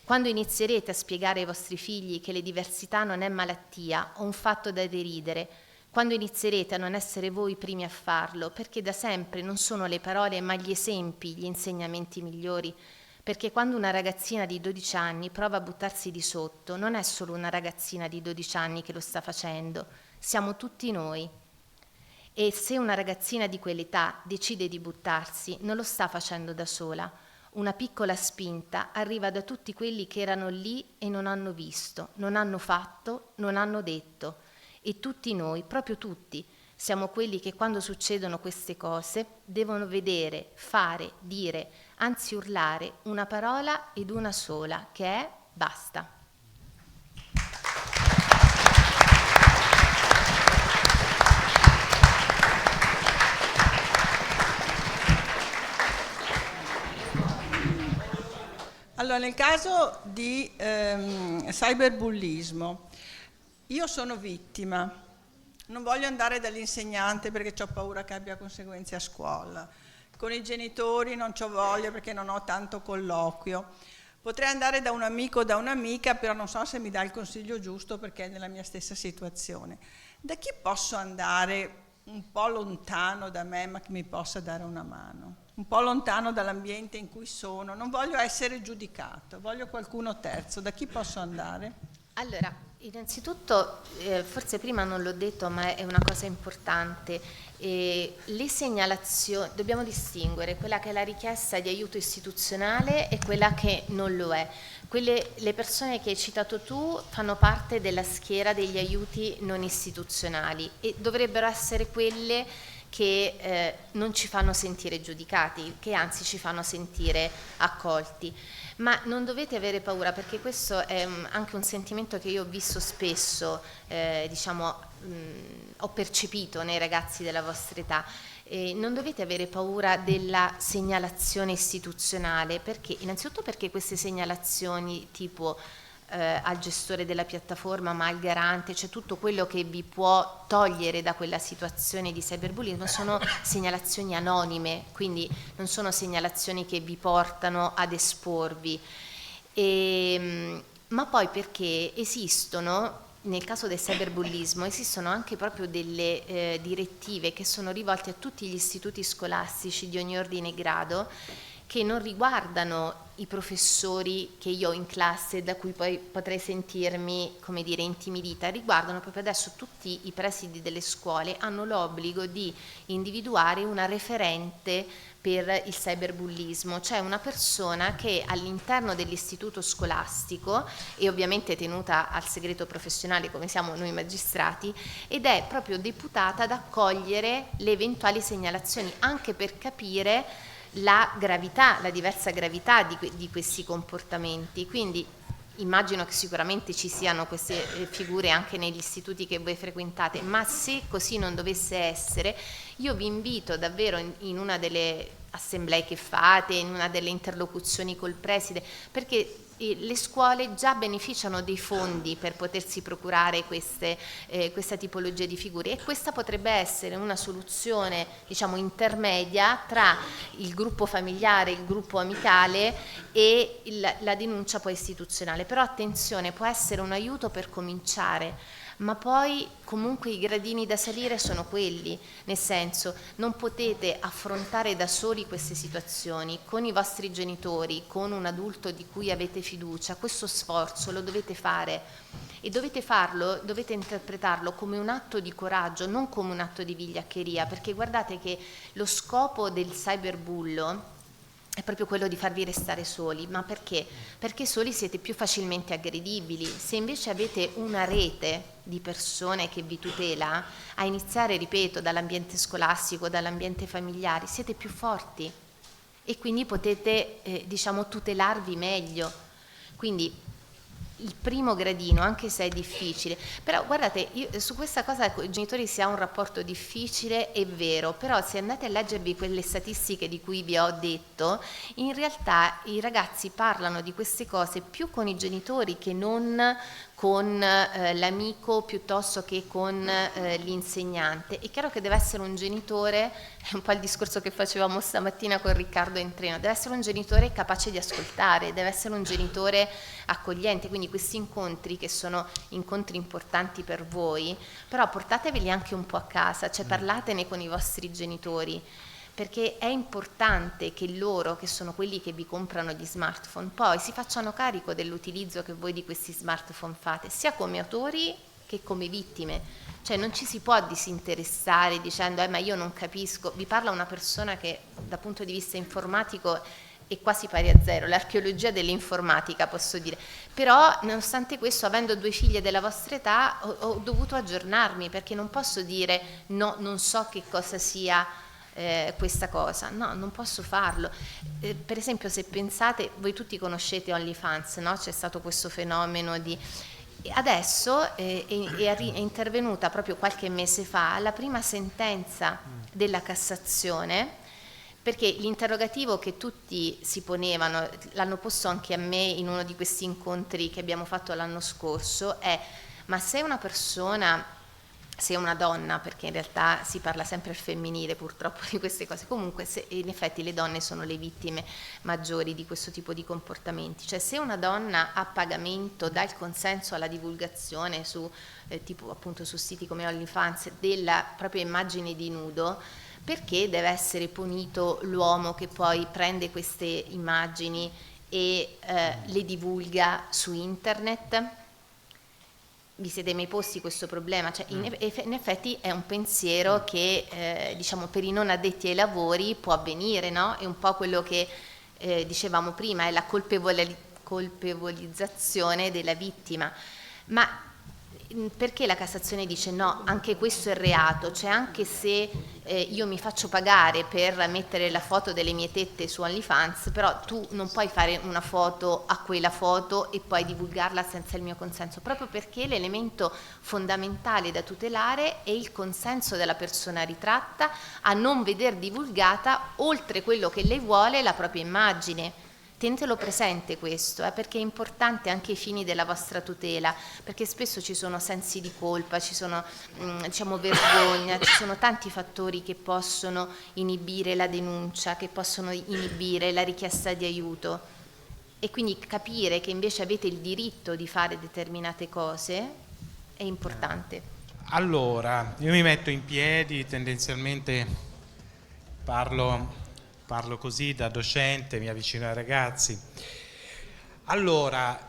quando inizierete a spiegare ai vostri figli che le diversità non è malattia o un fatto da deridere, quando inizierete a non essere voi i primi a farlo, perché da sempre non sono le parole ma gli esempi gli insegnamenti migliori, perché quando una ragazzina di 12 anni prova a buttarsi di sotto, non è solo una ragazzina di 12 anni che lo sta facendo, siamo tutti noi. E se una ragazzina di quell'età decide di buttarsi, non lo sta facendo da sola. Una piccola spinta arriva da tutti quelli che erano lì e non hanno visto, non hanno fatto, non hanno detto. E tutti noi, proprio tutti, siamo quelli che quando succedono queste cose devono vedere, fare, dire, anzi urlare una parola ed una sola, che è basta. Allora, nel caso di cyberbullismo, io sono vittima, non voglio andare dall'insegnante perché ho paura che abbia conseguenze a scuola, con i genitori non c'ho voglia perché non ho tanto colloquio, potrei andare da un amico o da un'amica, però non so se mi dà il consiglio giusto perché è nella mia stessa situazione. Da chi posso andare un po' lontano da me ma che mi possa dare una mano? Un po' lontano dall'ambiente in cui sono, non voglio essere giudicato, voglio qualcuno terzo, da chi posso andare? Allora, Innanzitutto, forse prima non l'ho detto, ma è una cosa importante. Le segnalazioni, dobbiamo distinguere quella che è la richiesta di aiuto istituzionale e quella che non lo è. Le persone che hai citato tu fanno parte della schiera degli aiuti non istituzionali e dovrebbero essere quelle che non ci fanno sentire giudicati, che anzi ci fanno sentire accolti. Ma non dovete avere paura, perché questo è anche un sentimento che io ho visto spesso, ho percepito nei ragazzi della vostra età. Non dovete avere paura della segnalazione istituzionale, perché innanzitutto perché queste segnalazioni tipo al gestore della piattaforma, ma al garante, cioè tutto quello che vi può togliere da quella situazione di cyberbullismo, sono segnalazioni anonime, quindi non sono segnalazioni che vi portano ad esporvi. Ma poi perché esistono, nel caso del cyberbullismo, esistono anche proprio delle direttive che sono rivolte a tutti gli istituti scolastici di ogni ordine e grado, che non riguardano i professori che io ho in classe, da cui poi potrei sentirmi, come dire, intimidita, riguardano proprio adesso tutti i presidi delle scuole, hanno l'obbligo di individuare una referente per il cyberbullismo, cioè una persona che all'interno dell'istituto scolastico, e ovviamente tenuta al segreto professionale come siamo noi magistrati, ed è proprio deputata ad accogliere le eventuali segnalazioni, anche per capire la gravità, la diversa gravità di questi comportamenti. Quindi immagino che sicuramente ci siano queste figure anche negli istituti che voi frequentate, ma se così non dovesse essere, io vi invito davvero in una delle assemblee che fate, in una delle interlocuzioni col preside, perché le scuole già beneficiano dei fondi per potersi procurare questa tipologia di figure, e questa potrebbe essere una soluzione, diciamo, intermedia tra il gruppo familiare, il gruppo amicale e la denuncia poi istituzionale. Però attenzione, può essere un aiuto per cominciare, ma poi comunque i gradini da salire sono quelli, nel senso, non potete affrontare da soli queste situazioni con i vostri genitori, con un adulto di cui avete fiducia. Questo sforzo lo dovete fare, e dovete farlo, dovete interpretarlo come un atto di coraggio, non come un atto di vigliaccheria, perché guardate che lo scopo del cyberbullo è proprio quello di farvi restare soli. Ma perché? Perché soli siete più facilmente aggredibili. Se invece avete una rete di persone che vi tutela, a iniziare, ripeto, dall'ambiente scolastico, dall'ambiente familiare, siete più forti e quindi potete, tutelarvi meglio. Quindi il primo gradino, anche se è difficile, però guardate, su questa cosa con i genitori si ha un rapporto difficile, è vero, però se andate a leggervi quelle statistiche di cui vi ho detto, in realtà i ragazzi parlano di queste cose più con i genitori che non con l'amico, piuttosto che con l'insegnante. È chiaro che deve essere un genitore, è un po' il discorso che facevamo stamattina con Riccardo in treno, deve essere un genitore capace di ascoltare, deve essere un genitore accogliente. Quindi questi incontri, che sono incontri importanti per voi, però portateveli anche un po' a casa, cioè parlatene con i vostri genitori, perché è importante che loro, che sono quelli che vi comprano gli smartphone, poi si facciano carico dell'utilizzo che voi di questi smartphone fate, sia come autori che come vittime. Cioè non ci si può disinteressare dicendo ma io non capisco. Vi parla una persona che dal punto di vista informatico è quasi pari a zero, l'archeologia dell'informatica posso dire, però nonostante questo, avendo 2 figlie della vostra età, ho dovuto aggiornarmi, perché non posso dire no, non so che cosa sia questa cosa, no, non posso farlo. Per esempio, se pensate, voi tutti conoscete OnlyFans, no? C'è stato questo fenomeno di... Adesso è intervenuta proprio qualche mese fa la prima sentenza della Cassazione, perché l'interrogativo che tutti si ponevano, l'hanno posto anche a me in uno di questi incontri che abbiamo fatto l'anno scorso, è: ma se una persona, se una donna, perché in realtà si parla sempre al femminile purtroppo di queste cose, comunque se, in effetti le donne sono le vittime maggiori di questo tipo di comportamenti, cioè se una donna a pagamento dà il consenso alla divulgazione su tipo appunto su siti come OnlyFans della propria immagine di nudo, perché deve essere punito l'uomo che poi prende queste immagini e le divulga su internet? vi siete mai posti questo problema? Cioè, in effetti è un pensiero che diciamo per i non addetti ai lavori può avvenire, no? È un po' quello che dicevamo prima, è la colpevolizzazione della vittima. Ma perché la Cassazione dice no, anche questo è reato? Cioè anche se io mi faccio pagare per mettere la foto delle mie tette su OnlyFans, però tu non puoi fare una foto a quella foto e poi divulgarla senza il mio consenso, proprio perché l'elemento fondamentale da tutelare è il consenso della persona ritratta a non veder divulgata, oltre quello che lei vuole, la propria immagine. Tenetelo presente questo, perché è importante anche ai fini della vostra tutela, perché spesso ci sono sensi di colpa, ci sono diciamo vergogna, ci sono tanti fattori che possono inibire la denuncia, che possono inibire la richiesta di aiuto, e quindi capire che invece avete il diritto di fare determinate cose è importante. Allora, io mi metto in piedi, tendenzialmente parlo così da docente, mi avvicino ai ragazzi. Allora,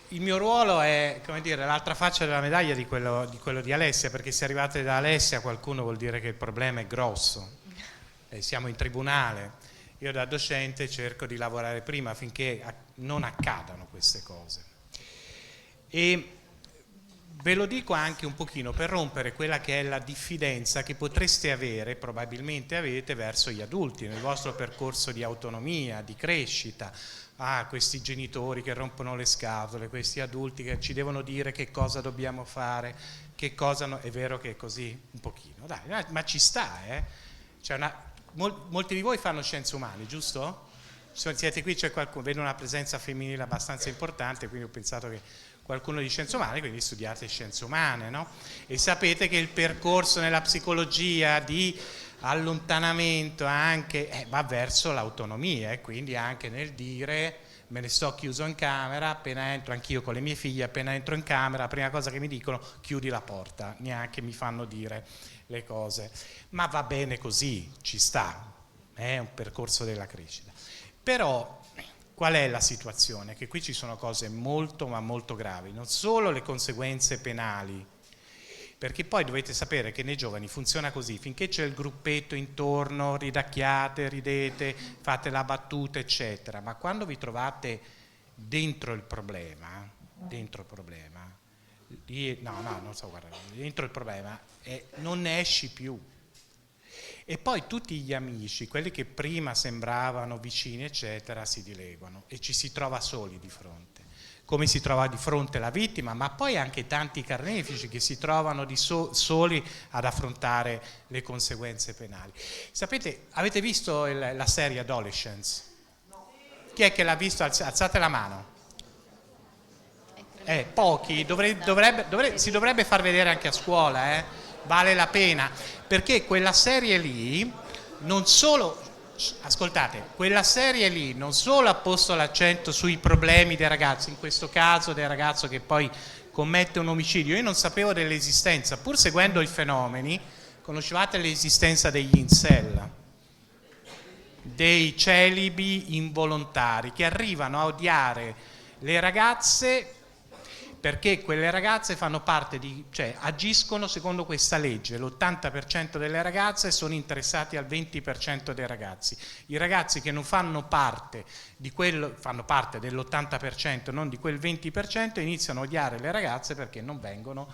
il mio ruolo è, come dire, l'altra faccia della medaglia di quello di Alessia, perché se arrivate da Alessia qualcuno vuol dire che il problema è grosso. Siamo in tribunale. Io da docente cerco di lavorare prima affinché non accadano queste cose. E ve lo dico anche un pochino per rompere quella che è la diffidenza che potreste avere, probabilmente avete, verso gli adulti nel vostro percorso di autonomia, di crescita. Questi genitori che rompono le scatole, questi adulti che ci devono dire che cosa dobbiamo fare, che cosa no. È vero che è così un pochino, dai, ma ci sta, Cioè molti di voi fanno scienze umane, giusto? Siete qui, c'è qualcuno, vedo una presenza femminile abbastanza importante, quindi ho pensato che qualcuno di scienze umane, quindi studiate scienze umane, no? E sapete che il percorso nella psicologia di allontanamento anche va verso l'autonomia, e quindi anche nel dire me ne sto chiuso in camera, appena entro, anch'io con le mie figlie, appena entro in camera, la prima cosa che mi dicono, chiudi la porta, neanche mi fanno dire le cose, ma va bene così, ci sta, è un percorso della crescita. Però qual è la situazione? Che qui ci sono cose molto ma molto gravi, non solo le conseguenze penali, perché poi dovete sapere che nei giovani funziona così, finché c'è il gruppetto intorno, ridacchiate, ridete, fate la battuta eccetera, ma quando vi trovate dentro il problema, dentro il problema non ne esci più. E poi tutti gli amici, quelli che prima sembravano vicini eccetera, si dileguano e ci si trova soli di fronte, come si trova di fronte la vittima, ma poi anche tanti carnefici che si trovano soli ad affrontare le conseguenze penali. Sapete, avete visto la serie Adolescence? Chi è che l'ha visto? Alzate la mano. Pochi, si dovrebbe far vedere anche a scuola, vale la pena, perché quella serie lì non solo, ascoltate, quella serie lì non solo ha posto l'accento sui problemi dei ragazzi, in questo caso del ragazzo che poi commette un omicidio. Io non sapevo dell'esistenza, pur seguendo i fenomeni, conoscevate l'esistenza degli incel, dei celibi involontari che arrivano a odiare le ragazze perché quelle ragazze fanno parte cioè agiscono secondo questa legge, l'80% delle ragazze sono interessati al 20% dei ragazzi. I ragazzi che non fanno parte fanno parte dell'80%, non di quel 20%, iniziano a odiare le ragazze perché non vengono,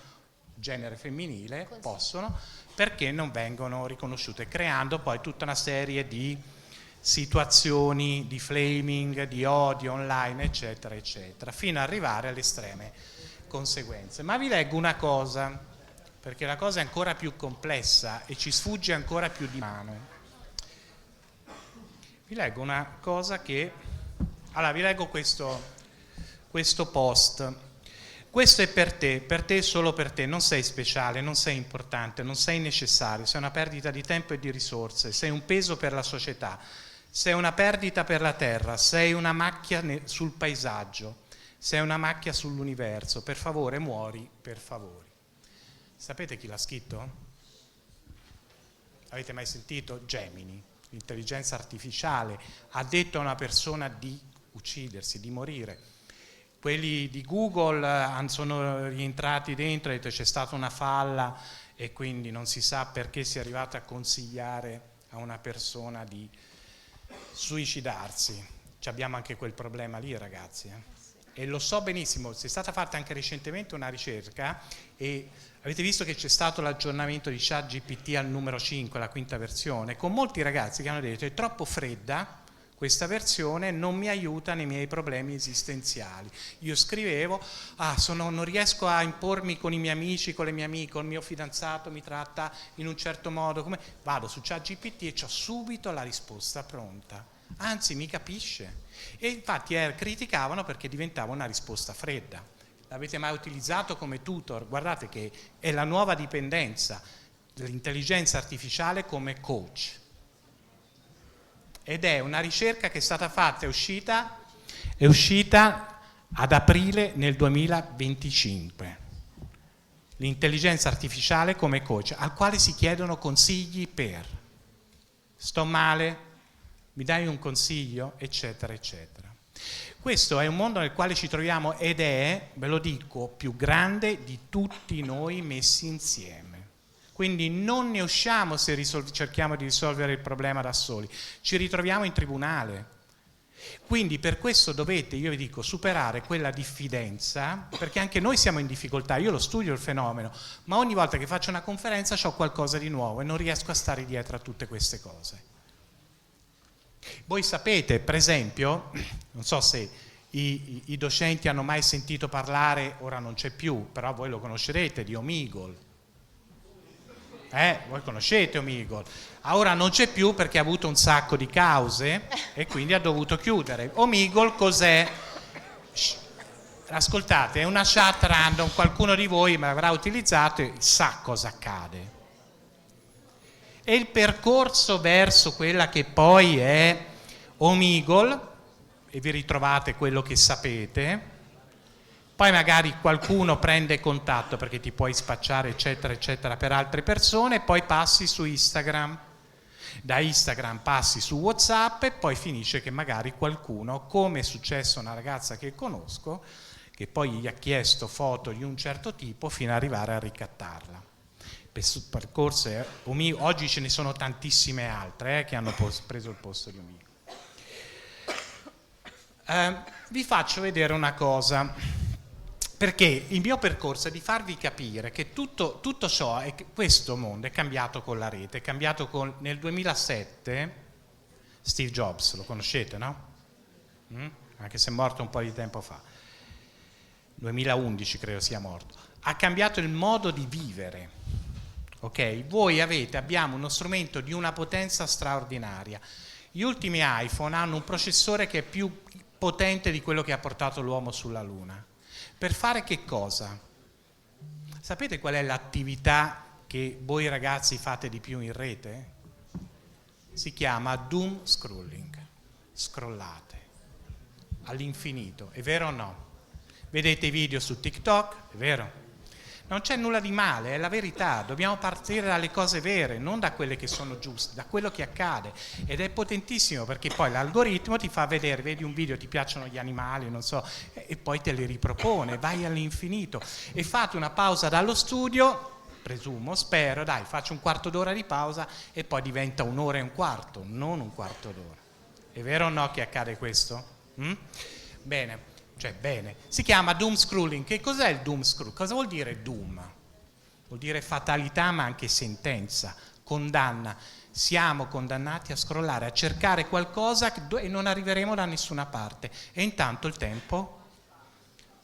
genere femminile, perché non vengono riconosciute, creando poi tutta una serie di situazioni di flaming, di odio online, eccetera, eccetera, fino ad arrivare alle estreme conseguenze. Ma vi leggo una cosa, perché la cosa è ancora più complessa e ci sfugge ancora più di mano. Vi leggo una cosa allora vi leggo questo post. Questo è per te, solo per te, non sei speciale, non sei importante, non sei necessario, sei una perdita di tempo e di risorse, sei un peso per la società, sei una perdita per la terra, sei una macchia sul paesaggio, sei una macchia sull'universo, per favore muori, per favore. Sapete chi l'ha scritto? Avete mai sentito? Gemini, l'intelligenza artificiale, ha detto a una persona di uccidersi, di morire. quelli di Google sono rientrati dentro e hanno detto c'è stata una falla e quindi non si sa perché si è arrivata a consigliare a una persona di suicidarsi. Abbiamo anche quel problema lì, ragazzi. E lo so benissimo, è stata fatta anche recentemente una ricerca e avete visto che c'è stato l'aggiornamento di ChatGPT al numero 5, la quinta versione, con molti ragazzi che hanno detto è troppo fredda questa versione, non mi aiuta nei miei problemi esistenziali. Io scrivevo, non riesco a impormi con i miei amici, con le mie amiche, il mio fidanzato mi tratta in un certo modo, vado su ChatGPT e ho subito la risposta pronta, anzi mi capisce. E infatti criticavano perché diventava una risposta fredda. L'avete mai utilizzato come tutor? Guardate che è la nuova dipendenza dell'intelligenza artificiale come coach. Ed è una ricerca che è stata fatta, è uscita ad aprile nel 2025. L'intelligenza artificiale come coach, al quale si chiedono consigli per sto male, mi dai un consiglio, eccetera, eccetera. Questo è un mondo nel quale ci troviamo ed è, ve lo dico, più grande di tutti noi messi insieme. Quindi non ne usciamo se cerchiamo di risolvere il problema da soli, ci ritroviamo in tribunale. Quindi per questo dovete, io vi dico, superare quella diffidenza, perché anche noi siamo in difficoltà, io lo studio il fenomeno, ma ogni volta che faccio una conferenza ho qualcosa di nuovo e non riesco a stare dietro a tutte queste cose. Voi sapete, per esempio, non so se i docenti hanno mai sentito parlare, ora non c'è più, però voi lo conoscerete, di Omegle. Voi conoscete Omegle. Ora non c'è più perché ha avuto un sacco di cause e quindi ha dovuto chiudere. Omegle cos'è? Ascoltate, è una chat random, qualcuno di voi me l'avrà utilizzato e sa cosa accade. E il percorso verso quella che poi è Omegle, e vi ritrovate quello che sapete, poi magari qualcuno prende contatto perché ti puoi spacciare eccetera eccetera per altre persone, poi passi su Instagram, da Instagram passi su WhatsApp e poi finisce che magari qualcuno, come è successo a una ragazza che conosco, che poi gli ha chiesto foto di un certo tipo fino ad arrivare a ricattarla. Percorso oggi ce ne sono tantissime altre che hanno preso il posto di Omegle. Vi faccio vedere una cosa, perché il mio percorso è di farvi capire che tutto ciò, questo mondo è cambiato con la rete, è cambiato nel 2007, Steve Jobs, lo conoscete, no? Anche se è morto un po' di tempo fa, 2011 credo sia morto, ha cambiato il modo di vivere. Ok, abbiamo uno strumento di una potenza straordinaria. Gli ultimi iPhone hanno un processore che è più potente di quello che ha portato l'uomo sulla Luna. Per fare che cosa? Sapete qual è l'attività che voi ragazzi fate di più in rete? Si chiama doom scrolling. Scrollate all'infinito, è vero o no? Vedete i video su TikTok, è vero? Non c'è nulla di male, è la verità, dobbiamo partire dalle cose vere, non da quelle che sono giuste, da quello che accade, ed è potentissimo perché poi l'algoritmo ti fa vedere, vedi un video, ti piacciono gli animali, non so, e poi te li ripropone, vai all'infinito e fate una pausa dallo studio, presumo, spero, dai, faccio un quarto d'ora di pausa e poi diventa un'ora e un quarto, non un quarto d'ora. È vero o no che accade questo? Bene. Si chiama doom scrolling. Che cos'è il doom scrolling? Cosa vuol dire doom? Vuol dire fatalità ma anche sentenza, condanna. Siamo condannati a scrollare, a cercare qualcosa e non arriveremo da nessuna parte. E intanto il tempo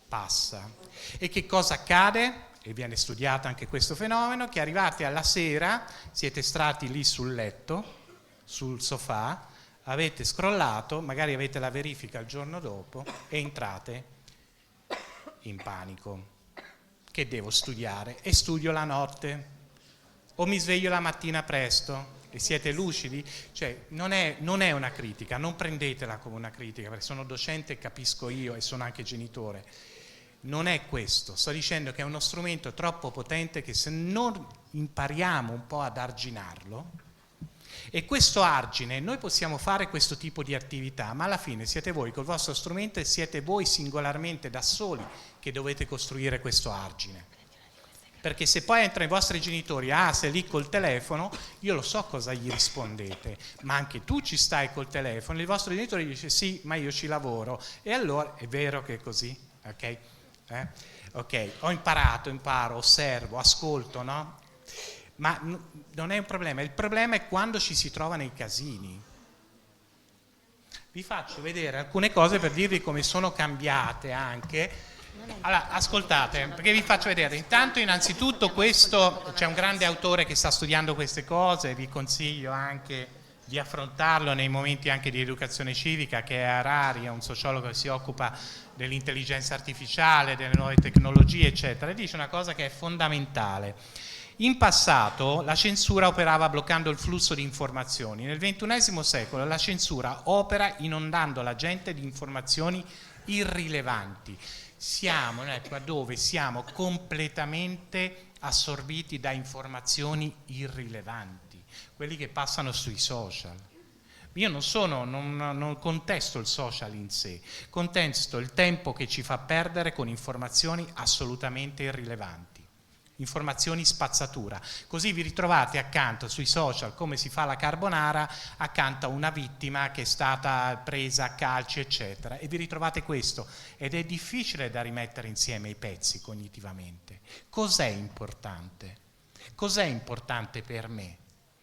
passa. E che cosa accade? E viene studiato anche questo fenomeno, che arrivati alla sera, siete stati lì sul letto, sul sofà, avete scrollato, magari avete la verifica il giorno dopo e entrate in panico. Che devo studiare? E studio la notte. O mi sveglio la mattina presto e siete lucidi? Cioè, non è una critica, non prendetela come una critica, perché sono docente e capisco io e sono anche genitore. Non è questo, sto dicendo che è uno strumento troppo potente che se non impariamo un po' ad arginarlo, E questo argine, noi possiamo fare questo tipo di attività, ma alla fine siete voi col vostro strumento e siete voi singolarmente da soli che dovete costruire questo argine. Perché se poi entrano i vostri genitori, sei lì col telefono, io lo so cosa gli rispondete, ma anche tu ci stai col telefono, il vostro genitore dice sì, ma io ci lavoro, e allora è vero che è così, ok? Ok, imparo, osservo, ascolto, no? Ma non è un problema, il problema è quando ci si trova nei casini. Vi faccio vedere alcune cose per dirvi come sono cambiate anche. Allora, ascoltate, perché vi faccio vedere. Intanto, innanzitutto, questo, c'è un grande autore che sta studiando queste cose, vi consiglio anche di affrontarlo nei momenti anche di educazione civica, che è Harari, è un sociologo che si occupa dell'intelligenza artificiale, delle nuove tecnologie, eccetera, e dice una cosa che è fondamentale. In passato la censura operava bloccando il flusso di informazioni. Nel XXI secolo la censura opera inondando la gente di informazioni irrilevanti. Siamo nell'epoca dove siamo completamente assorbiti da informazioni irrilevanti, quelli che passano sui social. Io non contesto il social in sé, contesto il tempo che ci fa perdere con informazioni assolutamente irrilevanti. Informazioni spazzatura, così vi ritrovate accanto sui social, come si fa la carbonara, accanto a una vittima che è stata presa a calci eccetera, e vi ritrovate questo, ed è difficile da rimettere insieme i pezzi cognitivamente. Cos'è importante? Cos'è importante per me?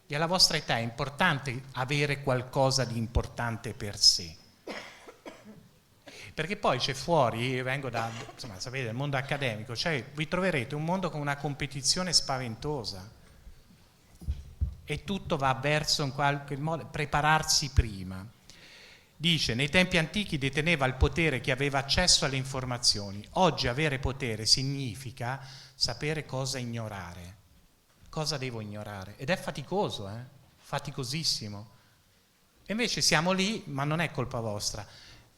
E alla vostra età è importante avere qualcosa di importante per sé. Perché poi c'è fuori, io vengo da, insomma, sapete, il mondo accademico, cioè vi troverete un mondo con una competizione spaventosa e tutto va verso in qualche modo prepararsi prima. Dice, nei tempi antichi deteneva il potere chi aveva accesso alle informazioni. Oggi avere potere significa sapere cosa ignorare. Cosa devo ignorare? Ed è faticoso, faticosissimo. E invece siamo lì, ma non è colpa vostra,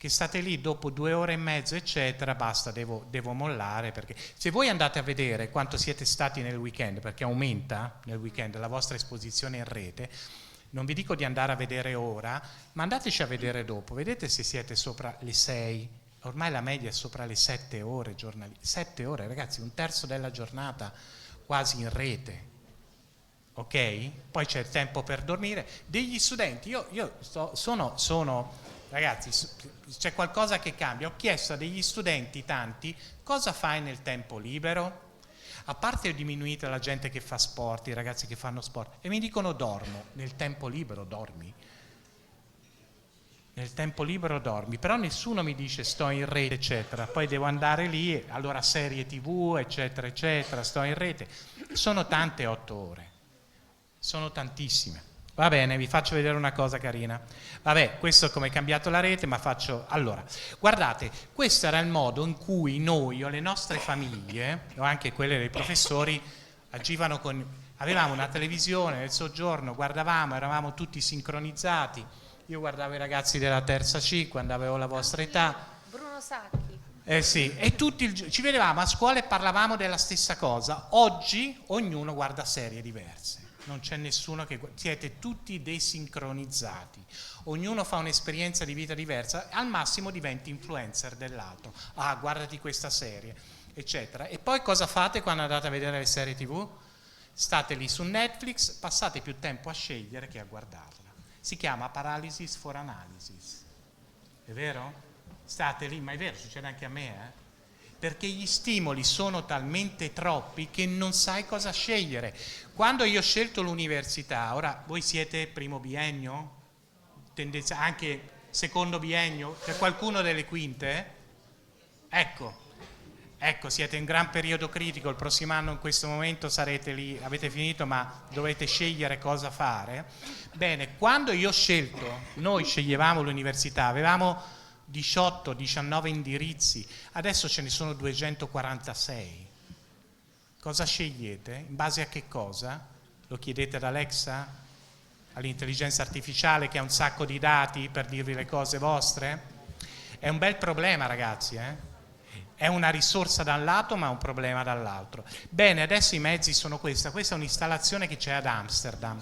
che state lì dopo 2 ore e mezzo eccetera, basta, devo mollare, perché se voi andate a vedere quanto siete stati nel weekend, perché aumenta nel weekend la vostra esposizione in rete, non vi dico di andare a vedere ora, ma andateci a vedere dopo, vedete se siete sopra le 6, ormai la media è sopra le 7 ore giornaliere, 7 ore ragazzi, 1/3 della giornata quasi in rete, ok? Poi c'è il tempo per dormire, degli studenti, sono ragazzi, c'è qualcosa che cambia. Ho chiesto a degli studenti tanti cosa fai nel tempo libero. A parte è diminuita la gente che fa sport, i ragazzi che fanno sport, e mi dicono dormo. Nel tempo libero dormi? Nel tempo libero dormi, però nessuno mi dice sto in rete eccetera, poi devo andare lì, allora serie tv eccetera eccetera, sto in rete. Sono tante 8 ore, sono tantissime. Va bene, vi faccio vedere una cosa carina. Vabbè, questo è come è cambiato la rete, ma allora, guardate, questo era il modo in cui noi o le nostre famiglie, o anche quelle dei professori, agivano avevamo una televisione nel soggiorno, guardavamo, eravamo tutti sincronizzati. Io guardavo i ragazzi della terza C quando avevo la vostra età. Bruno Sacchi. Sì, e tutti ci vedevamo a scuola e parlavamo della stessa cosa. Oggi ognuno guarda serie diverse. Non c'è nessuno siete tutti desincronizzati, ognuno fa un'esperienza di vita diversa, al massimo diventi influencer dell'altro, guardati questa serie eccetera, e poi cosa fate quando andate a vedere le serie tv? State lì su Netflix, passate più tempo a scegliere che a guardarla, si chiama paralysis for analysis, è vero? State lì, ma è vero, succede anche a me, perché gli stimoli sono talmente troppi che non sai cosa scegliere. Quando io ho scelto l'università, ora voi siete primo biennio, anche secondo biennio, c'è qualcuno delle quinte? Ecco, siete in gran periodo critico, il prossimo anno in questo momento sarete lì, avete finito ma dovete scegliere cosa fare. Bene, quando io ho scelto, noi sceglievamo l'università, avevamo 18-19 indirizzi, adesso ce ne sono 246. Cosa scegliete? In base a che cosa? Lo chiedete ad Alexa? All'intelligenza artificiale che ha un sacco di dati per dirvi le cose vostre? È un bel problema, ragazzi, È una risorsa da un lato ma un problema dall'altro. Bene, adesso i mezzi sono questa è un'installazione che c'è ad Amsterdam.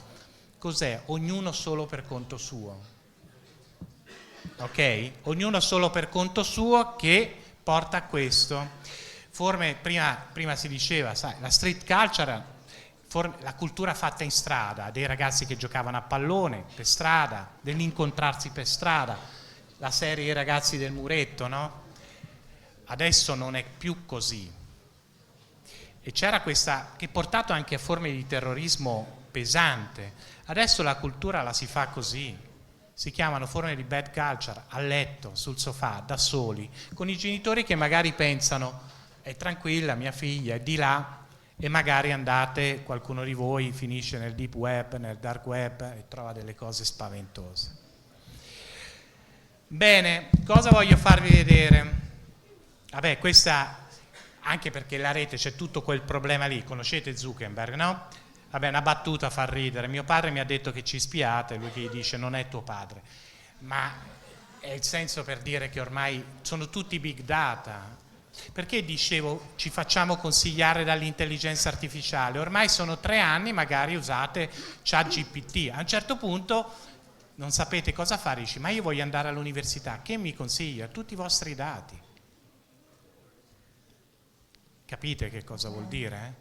cos'è? Ognuno solo per conto suo. Ok? Ognuno solo per conto suo, che porta a questo. Forme, prima si diceva, sai, la street culture, la cultura fatta in strada, dei ragazzi che giocavano a pallone per strada, dell'incontrarsi per strada, la serie I ragazzi del muretto, no? Adesso non è più così. E c'era questa, che ha portato anche a forme di terrorismo pesante. Adesso la cultura la si fa così, si chiamano forme di bad culture, a letto, sul sofà, da soli, con i genitori che magari pensano è tranquilla, mia figlia è di là, e magari andate, qualcuno di voi finisce nel deep web, nel dark web e trova delle cose spaventose. Bene, cosa voglio farvi vedere? Vabbè, questa, anche perché la rete c'è tutto quel problema lì, conoscete Zuckerberg, no? Vabbè, una battuta fa ridere, mio padre mi ha detto che ci spiate, lui che gli dice non è tuo padre, ma è il senso per dire che ormai sono tutti big data. Perché dicevo ci facciamo consigliare dall'intelligenza artificiale? Ormai sono 3 anni, magari usate ChatGPT, a un certo punto non sapete cosa fare, dici ma io voglio andare all'università, che mi consiglia? Tutti i vostri dati. Capite che cosa vuol dire?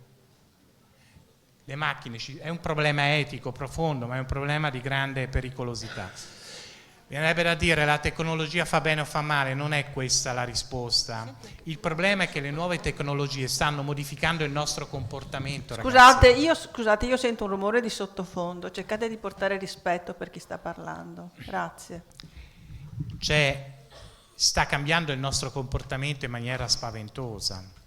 Le macchine, è un problema etico profondo, ma è un problema di grande pericolosità. Viene da dire la tecnologia fa bene o fa male, non è questa la risposta. Il problema è che le nuove tecnologie stanno modificando il nostro comportamento. Scusate, io sento un rumore di sottofondo, cercate di portare rispetto per chi sta parlando. Grazie. Sta cambiando il nostro comportamento in maniera spaventosa.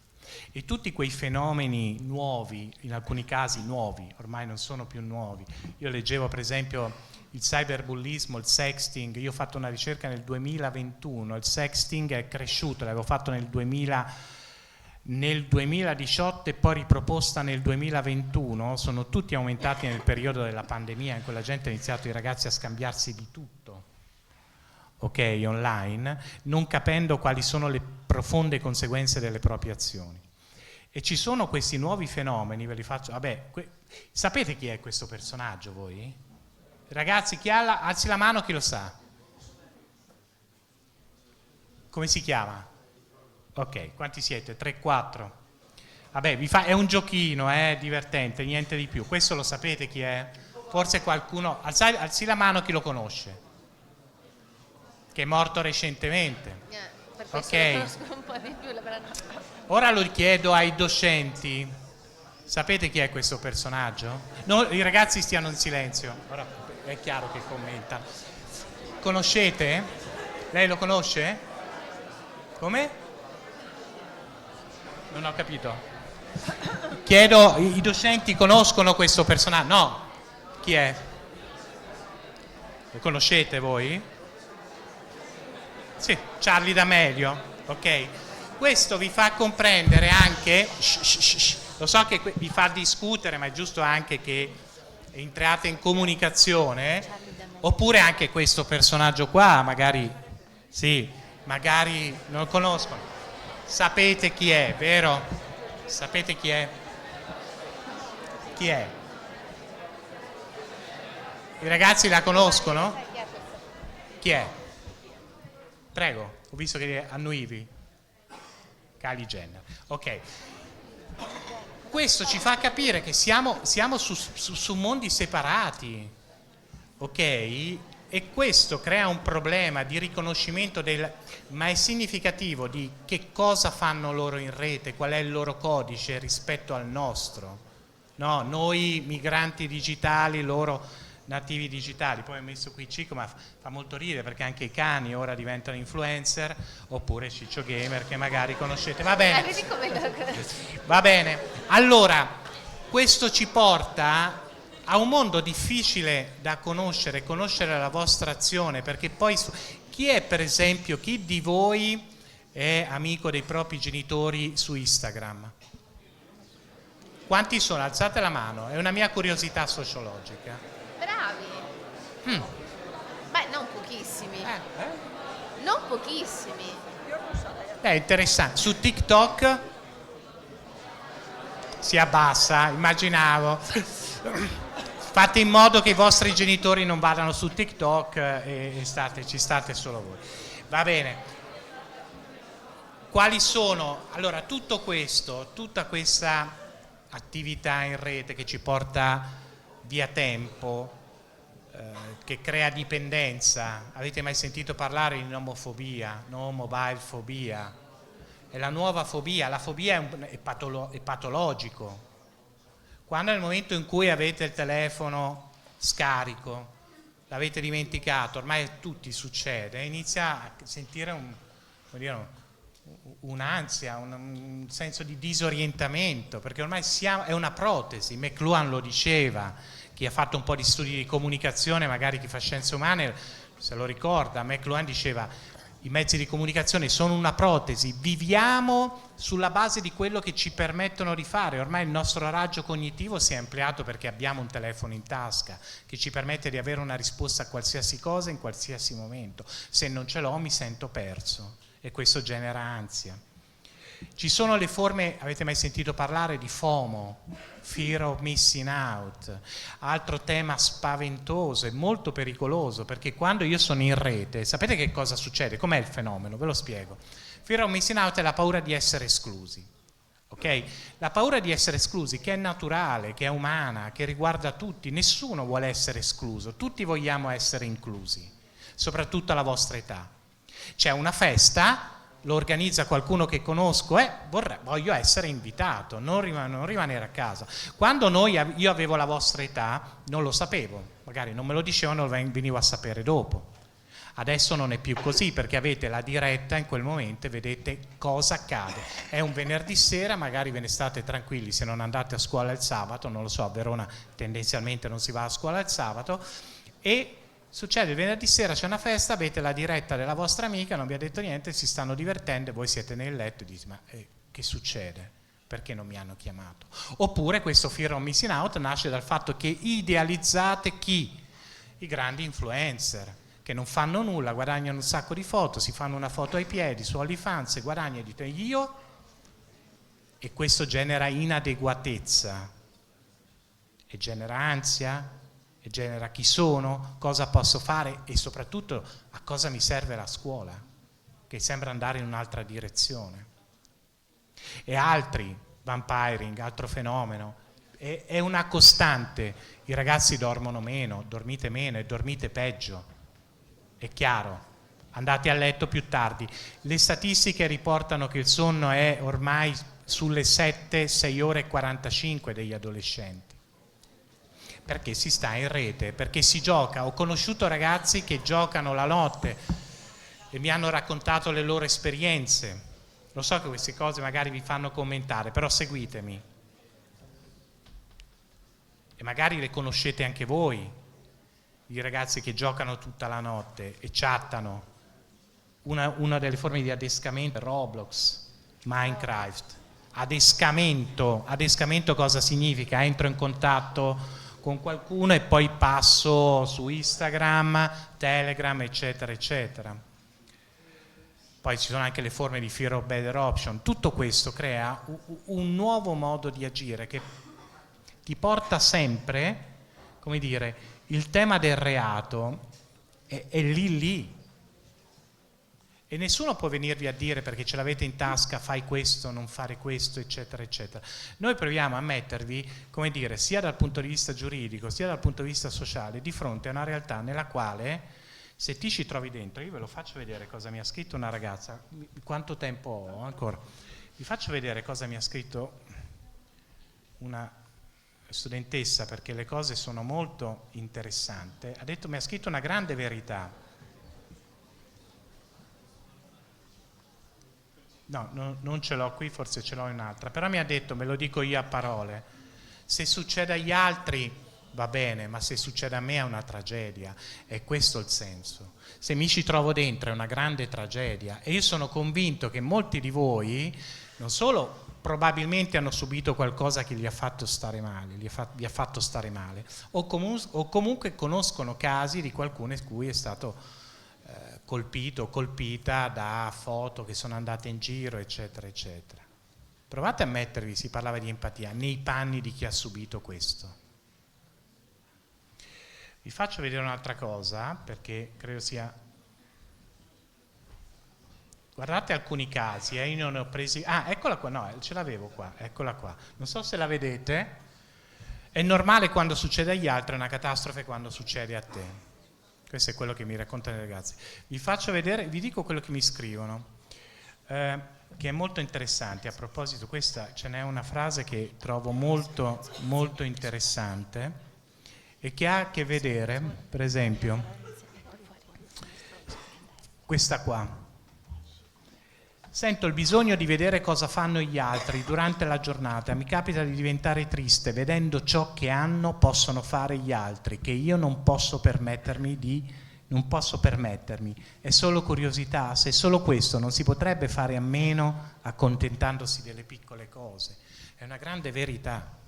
E tutti quei fenomeni nuovi, in alcuni casi nuovi, ormai non sono più nuovi. Io leggevo per esempio il cyberbullismo, il sexting, io ho fatto una ricerca nel 2021, il sexting è cresciuto, l'avevo fatto nel 2018 e poi riproposta nel 2021, sono tutti aumentati nel periodo della pandemia in cui la gente ha iniziato, i ragazzi, a scambiarsi di tutto, ok, online, non capendo quali sono le profonde conseguenze delle proprie azioni. E ci sono questi nuovi fenomeni, ve li faccio, sapete chi è questo personaggio voi? Ragazzi, alzi la mano chi lo sa. Come si chiama? Ok, quanti siete? 3, 4. Vabbè, è un giochino, divertente, niente di più. Questo lo sapete chi è? Forse qualcuno, alzi la mano chi lo conosce. Che è morto recentemente. Per questo Ok. lo conosco un po' di più. Ora lo chiedo ai docenti. Sapete chi è questo personaggio? No, i ragazzi stiano in silenzio. Ora è chiaro che commenta. Conoscete? Lei lo conosce? Come? Non ho capito. Chiedo, i docenti conoscono questo personaggio? No. Chi è? Lo conoscete voi? Sì, Charlie D'Amelio. Ok. Questo vi fa comprendere anche, lo so che vi fa discutere, ma è giusto anche che entrate in comunicazione, oppure anche questo personaggio qua, magari non lo conoscono. Sapete chi è, vero? Sapete chi è? Chi è? I ragazzi la conoscono? Chi è? Prego, ho visto che annuivi. Kylie Jenner. Ok. Questo ci fa capire che siamo su mondi separati, ok? E questo crea un problema di riconoscimento ma è significativo di che cosa fanno loro in rete, qual è il loro codice rispetto al nostro. No, noi migranti digitali, loro nativi digitali. Poi ho messo qui Cico, ma fa molto ridere perché anche i cani ora diventano influencer, oppure Ciccio Gamer che magari conoscete. Va bene. Va bene. Allora, questo ci porta a un mondo difficile da conoscere la vostra azione, perché poi chi è, per esempio, chi di voi è amico dei propri genitori su Instagram? Quanti sono? Alzate la mano, è una mia curiosità sociologica. Bravi. Beh, non pochissimi. Non pochissimi. È interessante. Su TikTok si abbassa, immaginavo. fate in modo che i vostri genitori non vadano su TikTok e ci state solo voi. Va bene. Quali sono? Allora, tutto questo, tutta questa attività in rete che ci porta via tempo, che crea dipendenza. Avete mai sentito parlare di nomofobia, no mobile fobia? È la nuova fobia. La fobia è patologico. Quando nel momento in cui avete il telefono scarico, l'avete dimenticato, ormai a tutti succede, inizia a sentire un'ansia, un senso di disorientamento, perché ormai è una protesi. McLuhan lo diceva, chi ha fatto un po' di studi di comunicazione, magari chi fa scienze umane se lo ricorda. McLuhan diceva: i mezzi di comunicazione sono una protesi, viviamo sulla base di quello che ci permettono di fare. Ormai il nostro raggio cognitivo si è ampliato perché abbiamo un telefono in tasca che ci permette di avere una risposta a qualsiasi cosa in qualsiasi momento. Se non ce l'ho mi sento perso e questo genera ansia. Ci sono le forme, avete mai sentito parlare di FOMO, Fear of Missing Out, altro tema spaventoso e molto pericoloso, perché quando io sono in rete, sapete che cosa succede? Com'è il fenomeno? Ve lo spiego. Fear of Missing Out è la paura di essere esclusi, ok? La paura di essere esclusi, che è naturale, che è umana, che riguarda tutti, nessuno vuole essere escluso, tutti vogliamo essere inclusi, soprattutto alla vostra età. C'è una festa, lo organizza qualcuno che conosco, voglio essere invitato, non rimanere a casa. Quando io avevo la vostra età non lo sapevo, magari non me lo dicevano, venivo a sapere dopo. Adesso non è più così, perché avete la diretta in quel momento e vedete cosa accade. È un venerdì sera, magari ve ne state tranquilli se non andate a scuola il sabato, non lo so, a Verona tendenzialmente non si va a scuola il sabato, e succede il venerdì sera, c'è una festa, avete la diretta della vostra amica, non vi ha detto niente, si stanno divertendo e voi siete nel letto e dite: ma che succede? Perché non mi hanno chiamato? Oppure questo fear of missing out nasce dal fatto che idealizzate chi? I grandi influencer, che non fanno nulla, guadagnano un sacco di foto, si fanno una foto ai piedi su OnlyFans, guadagnano e dite io, e questo genera inadeguatezza e genera ansia, e genera chi sono, cosa posso fare e soprattutto a cosa mi serve la scuola, che sembra andare in un'altra direzione. E altri, vampiring, altro fenomeno, è una costante. I ragazzi dormono meno, dormite meno e dormite peggio, è chiaro, andate a letto più tardi. Le statistiche riportano che il sonno è ormai sulle 6 ore e 45 degli adolescenti. Perché si sta in rete, perché si gioca. Ho conosciuto ragazzi che giocano la notte e mi hanno raccontato le loro esperienze. Lo so che queste cose magari vi fanno commentare, però seguitemi. E magari le conoscete anche voi, i ragazzi che giocano tutta la notte e chattano. Una delle forme di adescamento è Roblox, Minecraft. Adescamento cosa significa? Entro in contatto con qualcuno e poi passo su Instagram, Telegram, eccetera, eccetera. Poi ci sono anche le forme di fear of better option. Tutto questo crea un nuovo modo di agire che ti porta sempre, come dire, il tema del reato è lì. E nessuno può venirvi a dire, perché ce l'avete in tasca, fai questo, non fare questo, eccetera, eccetera. Noi proviamo a mettervi, come dire, sia dal punto di vista giuridico, sia dal punto di vista sociale, di fronte a una realtà nella quale, se ti ci trovi dentro, io ve lo faccio vedere cosa mi ha scritto una ragazza, quanto tempo ho ancora, vi faccio vedere cosa mi ha scritto una studentessa, perché le cose sono molto interessanti. Mi ha scritto una grande verità. No, non ce l'ho qui, forse ce l'ho in un'altra, però mi ha detto, me lo dico io a parole, se succede agli altri va bene, ma se succede a me è una tragedia, è questo il senso. Se mi ci trovo dentro è una grande tragedia e io sono convinto che molti di voi non solo probabilmente hanno subito qualcosa che li ha fatto stare male, vi ha fatto stare male, o comunque conoscono casi di qualcuno in cui è stato colpito o colpita da foto che sono andate in giro, eccetera, eccetera. Provate a mettervi, si parlava di empatia, nei panni di chi ha subito questo. Vi faccio vedere un'altra cosa, perché credo sia... Guardate alcuni casi, io non ne ho presi... Ah, eccola qua, no, ce l'avevo qua, eccola qua. Non so se la vedete. È normale quando succede agli altri, è una catastrofe quando succede a te. Questo è quello che mi raccontano i ragazzi. Vi faccio vedere, vi dico quello che mi scrivono, che è molto interessante. A proposito, questa ce n'è una frase che trovo molto, molto interessante e che ha a che vedere, per esempio, questa qua. Sento il bisogno di vedere cosa fanno gli altri durante la giornata. Mi capita di diventare triste vedendo ciò che possono fare gli altri, che io non posso permettermi. È solo curiosità. Se solo questo non si potrebbe fare a meno accontentandosi delle piccole cose. È una grande verità.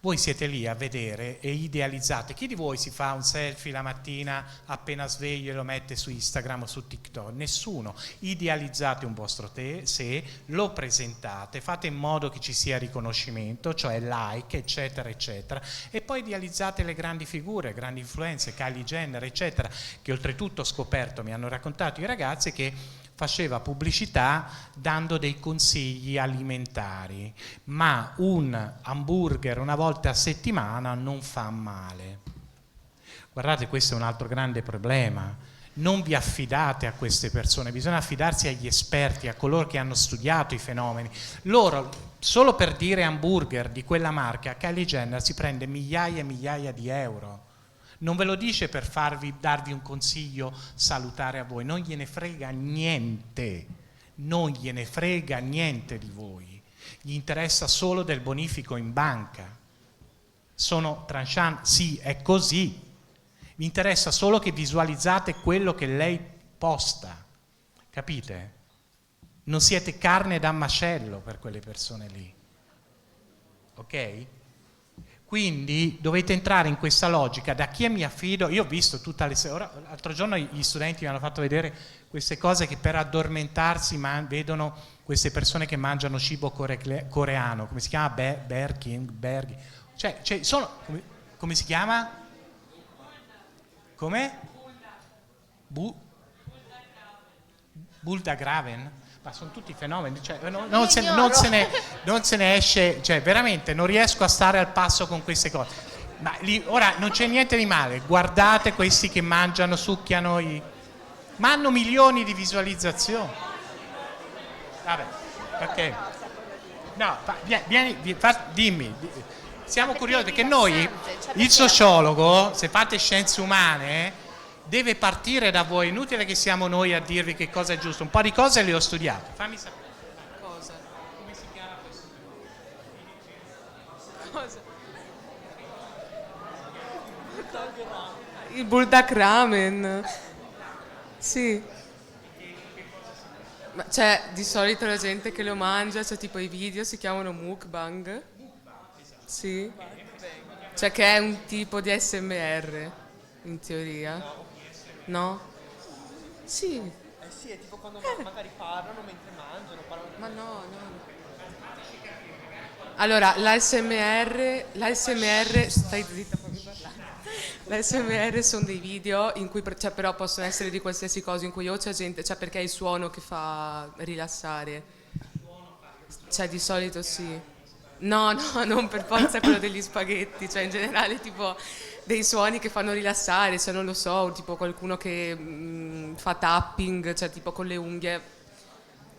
Voi siete lì a vedere e idealizzate. Chi di voi si fa un selfie la mattina appena sveglio e lo mette su Instagram o su TikTok? Nessuno. Idealizzate un vostro sé, lo presentate, fate in modo che ci sia riconoscimento, cioè like, eccetera, eccetera, e poi idealizzate le grandi figure, grandi influenze, Kylie Jenner, eccetera, che oltretutto ho scoperto, mi hanno raccontato i ragazzi, che faceva pubblicità dando dei consigli alimentari, ma un hamburger una volta a settimana non fa male. Guardate, questo è un altro grande problema. Non vi affidate a queste persone, bisogna affidarsi agli esperti, a coloro che hanno studiato i fenomeni. Loro, solo per dire hamburger di quella marca, Kylie Jenner si prende migliaia e migliaia di euro. Non ve lo dice per darvi un consiglio salutare a voi, non gliene frega niente di voi, gli interessa solo del bonifico in banca. Sono tranchant, sì, è così. Vi interessa solo che visualizzate quello che lei posta, capite? Non siete carne da macello per quelle persone lì, ok? Quindi dovete entrare in questa logica, da chi mi affido. Io ho visto tutte le sere, l'altro giorno gli studenti mi hanno fatto vedere queste cose che per addormentarsi vedono queste persone che mangiano cibo coreano, come si chiama? Berghi. Cioè sono, come si chiama? Come? Buldagraven? Ma sono tutti fenomeni, cioè, non se ne esce, cioè veramente non riesco a stare al passo con queste cose. Ma ora non c'è niente di male, guardate questi che mangiano, succhiano, ma hanno milioni di visualizzazioni. Vabbè, ok. No, dimmi. Siamo curiosi perché noi, il sociologo, se fate scienze umane, deve partire da voi, inutile che siamo noi a dirvi che cosa è giusto. Un po' di cose le ho studiate. Fammi sapere. Cosa? Come si chiama questo? Cosa? Il Buldak Ramen. Sì. Ma c'è di solito la gente che lo mangia, c'è tipo i video, si chiamano mukbang. Sì. Cioè che è un tipo di ASMR, in teoria. No? Sì. Sì, è tipo quando magari parlano mentre mangiano. Ma no. Allora, l'ASMR, stai zitta, fammi parlare. L'ASMR sono dei video in cui, cioè, però possono essere di qualsiasi cosa, in cui o c'è gente, cioè perché è il suono che fa rilassare. Cioè di solito sì. No, non per forza quello degli spaghetti, cioè in generale tipo dei suoni che fanno rilassare, cioè non lo so, tipo qualcuno che fa tapping, cioè tipo con le unghie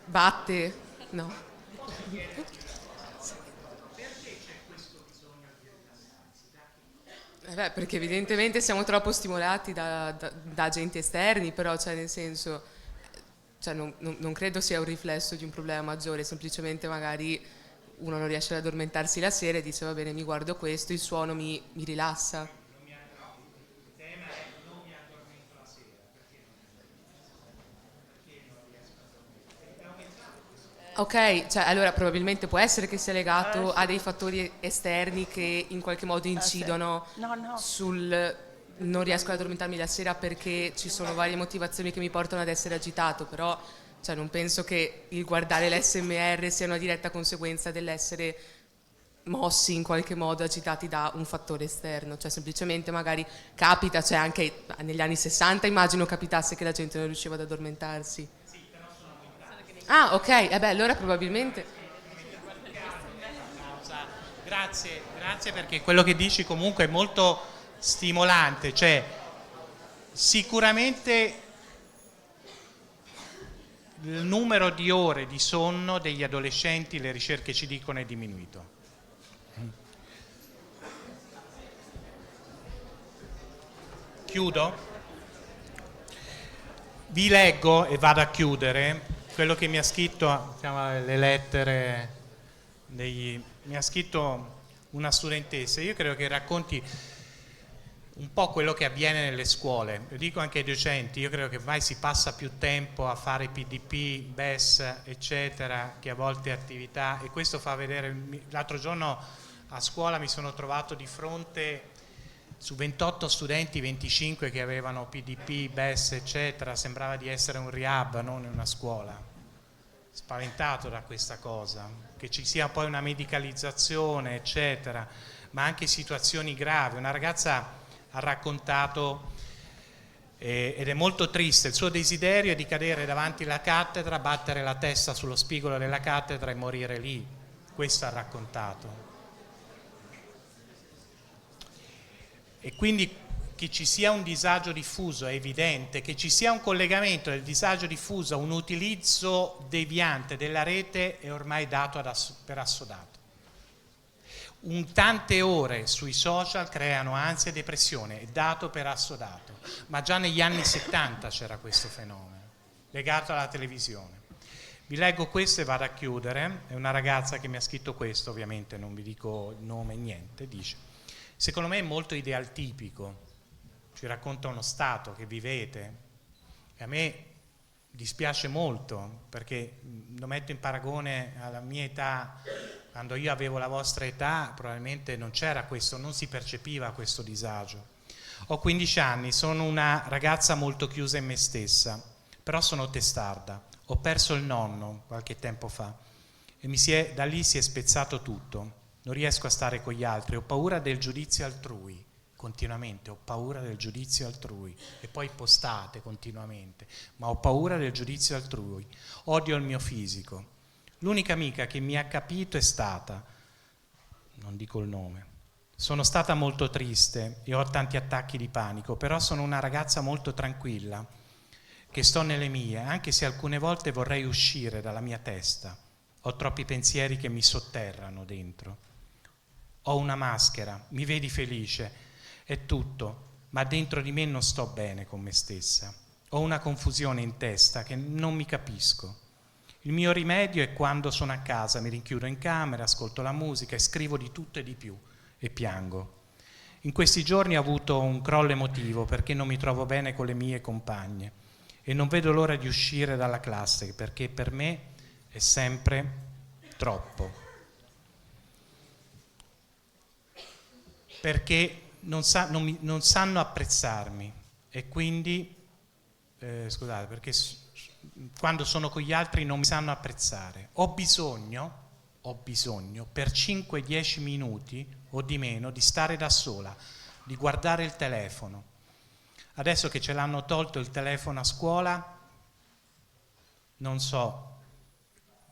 batte, no. Perché evidentemente siamo troppo stimolati da agenti esterni, però cioè nel senso, cioè non credo sia un riflesso di un problema maggiore, semplicemente magari uno non riesce ad addormentarsi la sera e dice va bene, mi guardo questo, il suono mi rilassa. Ok, cioè allora probabilmente può essere che sia legato a dei fattori esterni che in qualche modo incidono sul non riesco ad addormentarmi la sera perché ci sono varie motivazioni che mi portano ad essere agitato, però cioè, non penso che il guardare l'SMR sia una diretta conseguenza dell'essere mossi in qualche modo, agitati da un fattore esterno, cioè semplicemente magari capita, cioè anche negli anni 60 immagino capitasse che la gente non riusciva ad addormentarsi. Sì, però sono aumentati. Ah, ok, allora probabilmente. Grazie perché quello che dici comunque è molto stimolante, cioè sicuramente il numero di ore di sonno degli adolescenti, le ricerche ci dicono, è diminuito. Chiudo? Vi leggo e vado a chiudere quello che mi ha scritto, le lettere, mi ha scritto una studentessa. Io credo che racconti un po' quello che avviene nelle scuole, lo dico anche ai docenti. Io credo che ormai si passa più tempo a fare PDP, BES, eccetera, che a volte attività, e questo fa vedere. L'altro giorno a scuola mi sono trovato di fronte, su 28 studenti, 25 che avevano PDP, BES, eccetera, sembrava di essere un rehab, non una scuola. Spaventato da questa cosa, che ci sia poi una medicalizzazione, eccetera, ma anche situazioni gravi. Una ragazza ha raccontato, ed è molto triste, il suo desiderio è di cadere davanti alla cattedra, battere la testa sullo spigolo della cattedra e morire lì. Questo ha raccontato. E quindi che ci sia un disagio diffuso è evidente, che ci sia un collegamento del disagio diffuso a un utilizzo deviante della rete è ormai dato per assodato. Tante ore sui social creano ansia e depressione, è dato per assodato, ma già negli anni 70 c'era questo fenomeno legato alla televisione. Vi leggo questo e vado a chiudere. È una ragazza che mi ha scritto questo, ovviamente non vi dico il nome, niente. Dice: secondo me è molto idealtipico, ci racconta uno stato che vivete, e a me dispiace molto, perché lo metto in paragone alla mia età. Quando io avevo la vostra età probabilmente non c'era questo, non si percepiva questo disagio. Ho 15 anni, sono una ragazza molto chiusa in me stessa, però sono testarda. Ho perso il nonno qualche tempo fa e da lì si è spezzato tutto. Non riesco a stare con gli altri, ho paura del giudizio altrui, continuamente, ho paura del giudizio altrui, e poi postate continuamente, ma ho paura del giudizio altrui, odio il mio fisico. L'unica amica che mi ha capito è stata, non dico il nome, sono stata molto triste e ho tanti attacchi di panico, però sono una ragazza molto tranquilla, che sto nelle mie, anche se alcune volte vorrei uscire dalla mia testa, ho troppi pensieri che mi sotterrano dentro. Ho una maschera, mi vedi felice, è tutto, ma dentro di me non sto bene con me stessa. Ho una confusione in testa che non mi capisco. Il mio rimedio è quando sono a casa, mi rinchiudo in camera, ascolto la musica e scrivo di tutto e di più e piango. In questi giorni ho avuto un crollo emotivo perché non mi trovo bene con le mie compagne e non vedo l'ora di uscire dalla classe perché per me è sempre troppo. Perché non sanno apprezzarmi e quindi, scusate, perché quando sono con gli altri non mi sanno apprezzare. Ho bisogno per 5-10 minuti o di meno di stare da sola, di guardare il telefono. Adesso che ce l'hanno tolto il telefono a scuola, non so,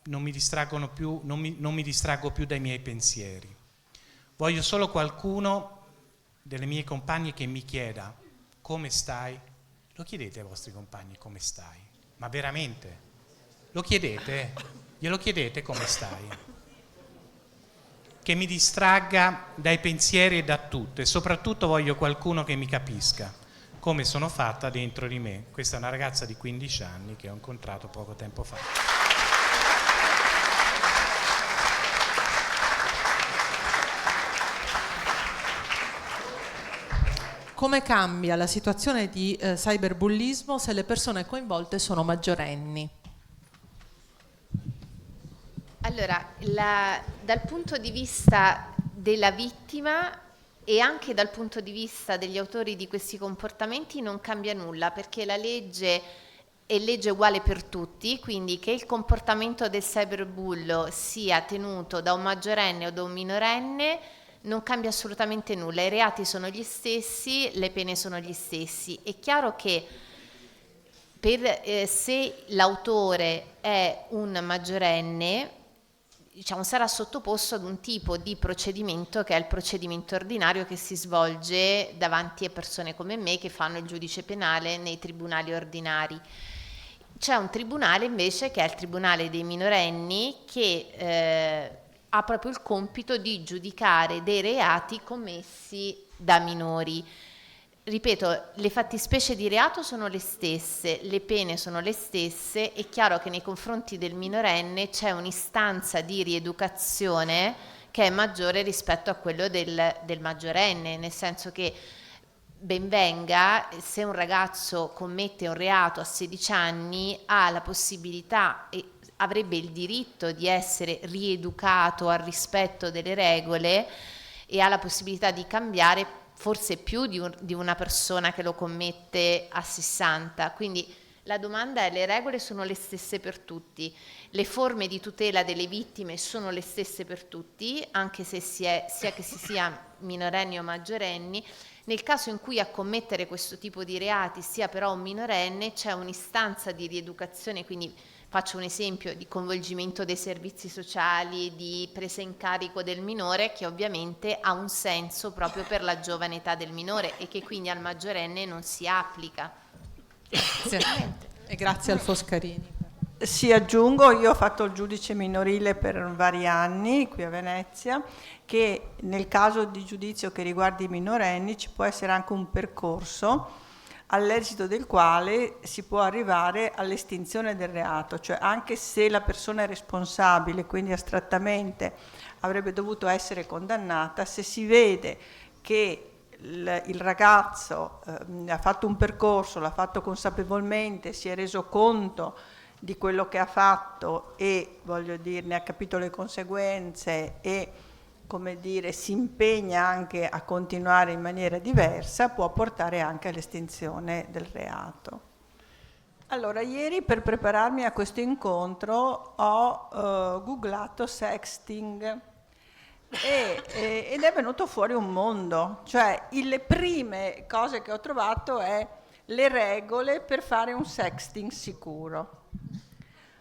non mi distraggono più, non mi distraggo più dai miei pensieri. Voglio solo qualcuno delle mie compagne che mi chieda come stai. Lo chiedete ai vostri compagni come stai? Ma veramente? Lo chiedete? Glielo chiedete come stai? Che mi distragga dai pensieri e da tutto, e soprattutto voglio qualcuno che mi capisca come sono fatta dentro di me. Questa è una ragazza di 15 anni che ho incontrato poco tempo fa. Come cambia la situazione di cyberbullismo se le persone coinvolte sono maggiorenni? Allora, dal punto di vista della vittima e anche dal punto di vista degli autori di questi comportamenti non cambia nulla, perché la legge e legge uguale per tutti, quindi che il comportamento del cyberbullo sia tenuto da un maggiorenne o da un minorenne non cambia assolutamente nulla, i reati sono gli stessi, le pene sono gli stessi. È chiaro che se l'autore è un maggiorenne, diciamo, sarà sottoposto ad un tipo di procedimento che è il procedimento ordinario che si svolge davanti a persone come me che fanno il giudice penale nei tribunali ordinari. C'è un tribunale invece che è il tribunale dei minorenni che ha proprio il compito di giudicare dei reati commessi da minori. Ripeto, le fattispecie di reato sono le stesse, le pene sono le stesse, è chiaro che nei confronti del minorenne c'è un'istanza di rieducazione che è maggiore rispetto a quello del maggiorenne, nel senso che ben venga, se un ragazzo commette un reato a 16 anni ha la possibilità e avrebbe il diritto di essere rieducato al rispetto delle regole e ha la possibilità di cambiare forse più di una persona che lo commette a 60. Quindi la domanda è: le regole sono le stesse per tutti, le forme di tutela delle vittime sono le stesse per tutti, anche se sia che si sia minorenni o maggiorenni. Nel caso in cui a commettere questo tipo di reati sia però un minorenne, c'è un'istanza di rieducazione, quindi faccio un esempio di coinvolgimento dei servizi sociali, di presa in carico del minore, che ovviamente ha un senso proprio per la giovane età del minore e che quindi al maggiorenne non si applica. Grazie. E grazie al Foscarini. Si aggiungo, io ho fatto il giudice minorile per vari anni qui a Venezia, che nel caso di giudizio che riguardi i minorenni ci può essere anche un percorso all'esito del quale si può arrivare all'estinzione del reato, cioè anche se la persona è responsabile, quindi astrattamente avrebbe dovuto essere condannata, se si vede che il ragazzo ha fatto un percorso, l'ha fatto consapevolmente, si è reso conto di quello che ha fatto e, voglio dire, ne ha capito le conseguenze e, come dire, si impegna anche a continuare in maniera diversa, può portare anche all'estinzione del reato. Allora, ieri per prepararmi a questo incontro ho googlato sexting ed è venuto fuori un mondo, cioè le prime cose che ho trovato è le regole per fare un sexting sicuro.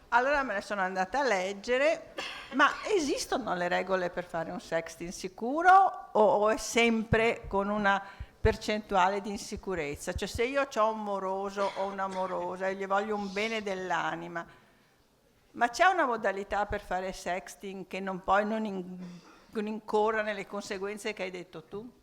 Allora me ne sono andata a leggere, ma esistono le regole per fare un sexting sicuro o è sempre con una percentuale di insicurezza? Cioè se io ho un moroso o un'amorosa e gli voglio un bene dell'anima, ma c'è una modalità per fare sexting che poi non incorra nelle conseguenze che hai detto tu?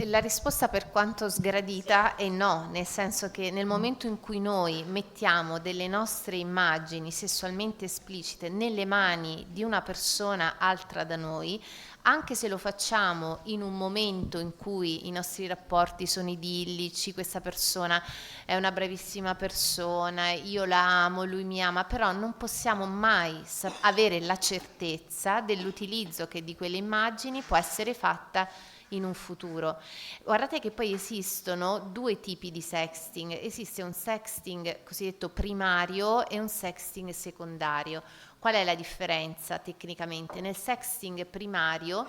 La risposta, per quanto sgradita, è no, nel senso che nel momento in cui noi mettiamo delle nostre immagini sessualmente esplicite nelle mani di una persona altra da noi, anche se lo facciamo in un momento in cui i nostri rapporti sono idillici, questa persona è una bravissima persona, io la amo, lui mi ama, però non possiamo mai avere la certezza dell'utilizzo che di quelle immagini può essere fatta in un futuro. Guardate che poi esistono due tipi di sexting, esiste un sexting cosiddetto primario e un sexting secondario. Qual è la differenza tecnicamente? Nel sexting primario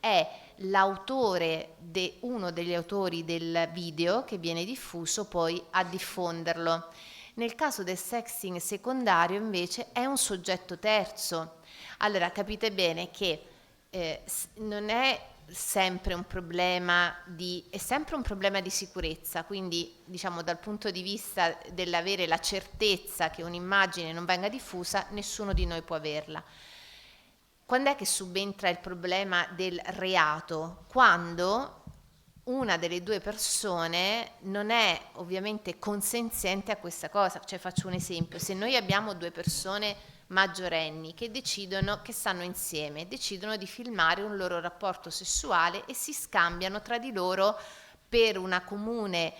è l'autore, uno degli autori del video che viene diffuso poi a diffonderlo. Nel caso del sexting secondario invece è un soggetto terzo. Allora capite bene che non è sempre un problema è sempre un problema di sicurezza, quindi diciamo dal punto di vista dell'avere la certezza che un'immagine non venga diffusa, nessuno di noi può averla. Quando è che subentra il problema del reato? Quando una delle due persone non è ovviamente consenziente a questa cosa. Cioè, faccio un esempio: se noi abbiamo due persone maggiorenni che stanno insieme, decidono di filmare un loro rapporto sessuale e si scambiano tra di loro per una comune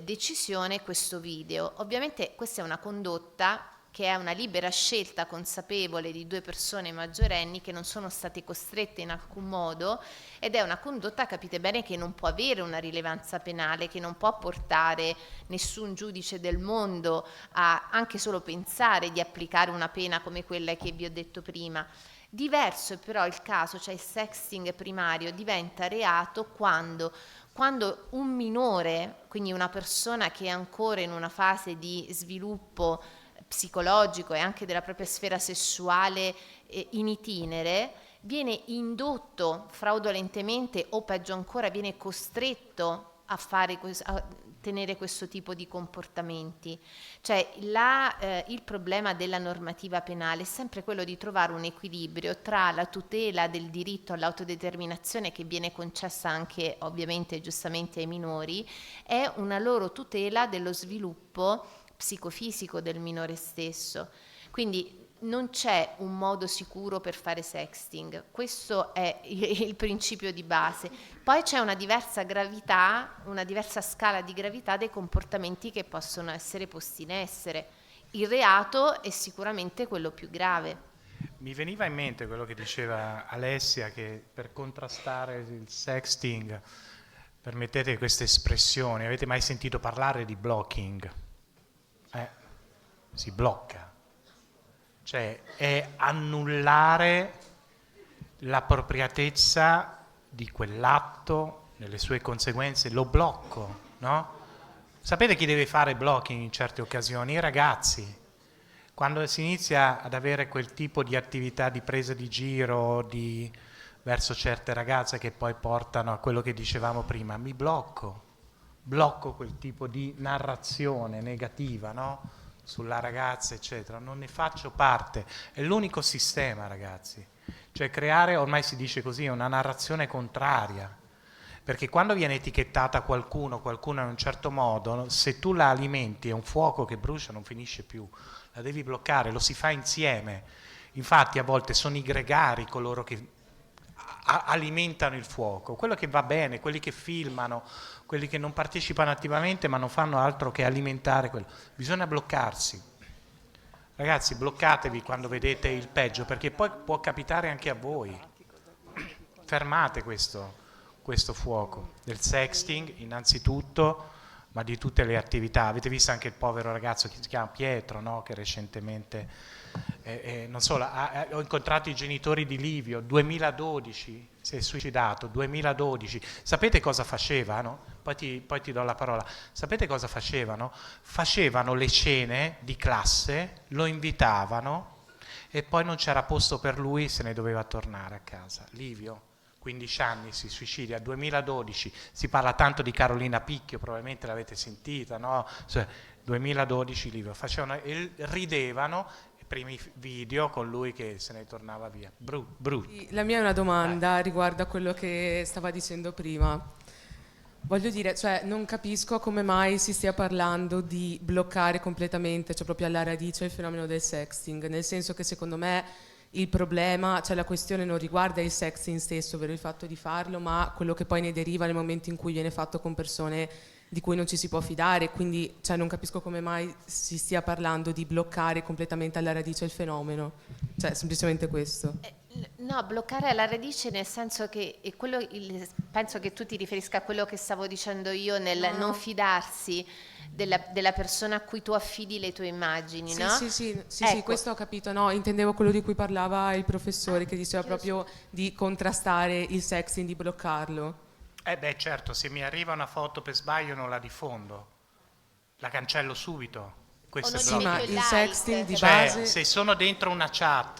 decisione questo video. Ovviamente questa è una condotta che è una libera scelta consapevole di due persone maggiorenni che non sono state costrette in alcun modo, ed è una condotta, capite bene, che non può avere una rilevanza penale, che non può portare nessun giudice del mondo a anche solo pensare di applicare una pena come quella che vi ho detto prima. Diverso è però il caso, cioè il sexting primario diventa reato quando un minore, quindi una persona che è ancora in una fase di sviluppo psicologico e anche della propria sfera sessuale in itinere, viene indotto fraudolentemente o peggio ancora viene costretto a tenere questo tipo di comportamenti. Cioè il problema della normativa penale è sempre quello di trovare un equilibrio tra la tutela del diritto all'autodeterminazione, che viene concessa anche ovviamente giustamente ai minori, e una loro tutela dello sviluppo psicofisico del minore stesso. Quindi non c'è un modo sicuro per fare sexting, questo è il principio di base. Poi c'è una diversa gravità, una diversa scala di gravità dei comportamenti che possono essere posti in essere. Il reato è sicuramente quello più grave. Mi veniva in mente quello che diceva Alessia, che per contrastare il sexting, permettete queste espressioni, avete mai sentito parlare di blocking? Si blocca. Cioè è annullare l'appropriatezza di quell'atto nelle sue conseguenze, lo blocco, no? Sapete chi deve fare blocking in certe occasioni? I ragazzi. Quando si inizia ad avere quel tipo di attività di presa di giro verso certe ragazze che poi portano a quello che dicevamo prima, mi blocco quel tipo di narrazione negativa, no? Sulla ragazza eccetera, non ne faccio parte, è l'unico sistema, ragazzi, cioè creare, ormai si dice così, una narrazione contraria, perché quando viene etichettata qualcuno in un certo modo, se tu la alimenti è un fuoco che brucia, non finisce più, la devi bloccare, lo si fa insieme. Infatti a volte sono i gregari coloro che alimentano il fuoco, quello che va bene, quelli che filmano, quelli che non partecipano attivamente ma non fanno altro che alimentare quello. Bisogna bloccarsi. Ragazzi, bloccatevi quando vedete il peggio, perché poi può capitare anche a voi. Fermate questo fuoco del sexting innanzitutto, ma di tutte le attività. Avete visto anche il povero ragazzo che si chiama Pietro, no? Che recentemente non solo, ho incontrato i genitori di Livio, 2012 si è suicidato, 2012. Sapete cosa facevano? Poi ti do la parola. Sapete cosa facevano? Facevano le cene di classe, lo invitavano e poi non c'era posto per lui, se ne doveva tornare a casa. Livio, 15 anni, si suicida, 2012, si parla tanto di Carolina Picchio, probabilmente l'avete sentita, no? 2012 Livio, facevano, ridevano, primi video con lui che se ne tornava via. Brutto. La mia è una domanda riguardo a quello che stava dicendo prima. Voglio dire, cioè, non capisco come mai si stia parlando di bloccare completamente, cioè proprio alla radice il fenomeno del sexting, nel senso che secondo me il problema, cioè la questione non riguarda il sexting stesso, ovvero il fatto di farlo, ma quello che poi ne deriva nel momento in cui viene fatto con persone di cui non ci si può fidare, quindi cioè, non capisco come mai si stia parlando di bloccare completamente alla radice il fenomeno, cioè semplicemente questo. No, bloccare alla radice nel senso che penso che tu ti riferisca a quello che stavo dicendo io nel non fidarsi della persona a cui tu affidi le tue immagini, sì, no? Sì, questo ho capito, no, intendevo quello di cui parlava il professore che diceva proprio di contrastare il sexting, di bloccarlo. Certo, se mi arriva una foto per sbaglio non la diffondo, la cancello subito. Questo è Sì, ma il sexting di cioè, base... se sono dentro una chat,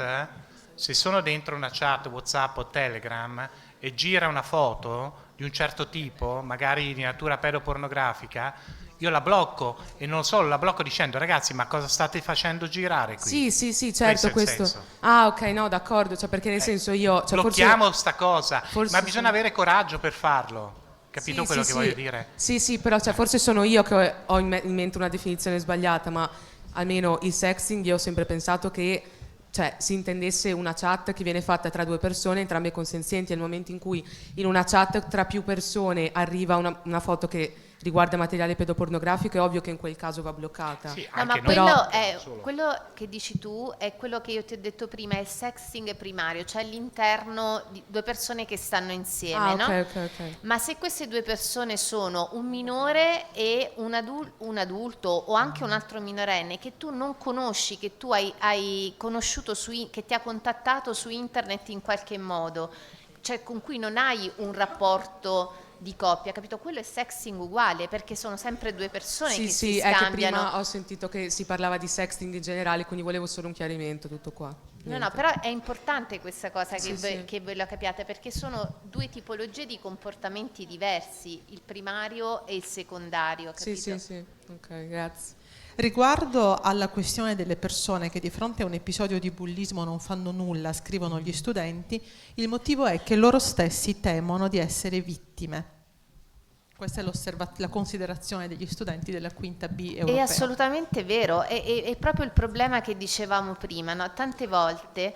WhatsApp o Telegram e gira una foto di un certo tipo, magari di natura pedopornografica, io la blocco e non solo, la blocco dicendo ragazzi ma cosa state facendo girare qui? Sì, certo, questo. Ah, ok, no, d'accordo, cioè perché nel senso io... Cioè, blocchiamo sta cosa, ma bisogna sono... avere coraggio per farlo, capito quello che voglio dire? Sì, però cioè, forse sono io che ho in mente una definizione sbagliata, ma almeno il sexting io ho sempre pensato che cioè, si intendesse una chat che viene fatta tra due persone, entrambe consenzienti, nel momento in cui in una chat tra più persone arriva una foto che riguarda materiale pedopornografico, è ovvio che in quel caso va bloccata. Sì, No, ma anche quello, noi- è, quello che dici tu è quello che io ti ho detto prima, è il sexting primario, cioè all'interno di due persone che stanno insieme, Ah, no? ok. Ma se queste due persone sono un minore e un adulto o anche un altro minorenne che tu non conosci, che tu hai conosciuto, che ti ha contattato su internet in qualche modo, cioè con cui non hai un rapporto di coppia, capito? Quello è sexting uguale, perché sono sempre due persone Sì, che sì, si è che scambiano. prima ho sentito che si parlava di sexting in generale, quindi volevo solo un chiarimento, tutto qua. No, Niente. però è importante questa cosa Sì, sì. che voi la capiate, perché sono due tipologie di comportamenti diversi, il primario e il secondario, capito? Sì, ok, grazie. Riguardo alla questione delle persone che di fronte a un episodio di bullismo non fanno nulla, scrivono gli studenti, il motivo è che loro stessi temono di essere vittime. Questa è la considerazione degli studenti della quinta B europea. È assolutamente vero, è proprio il problema che dicevamo prima, no? Tante volte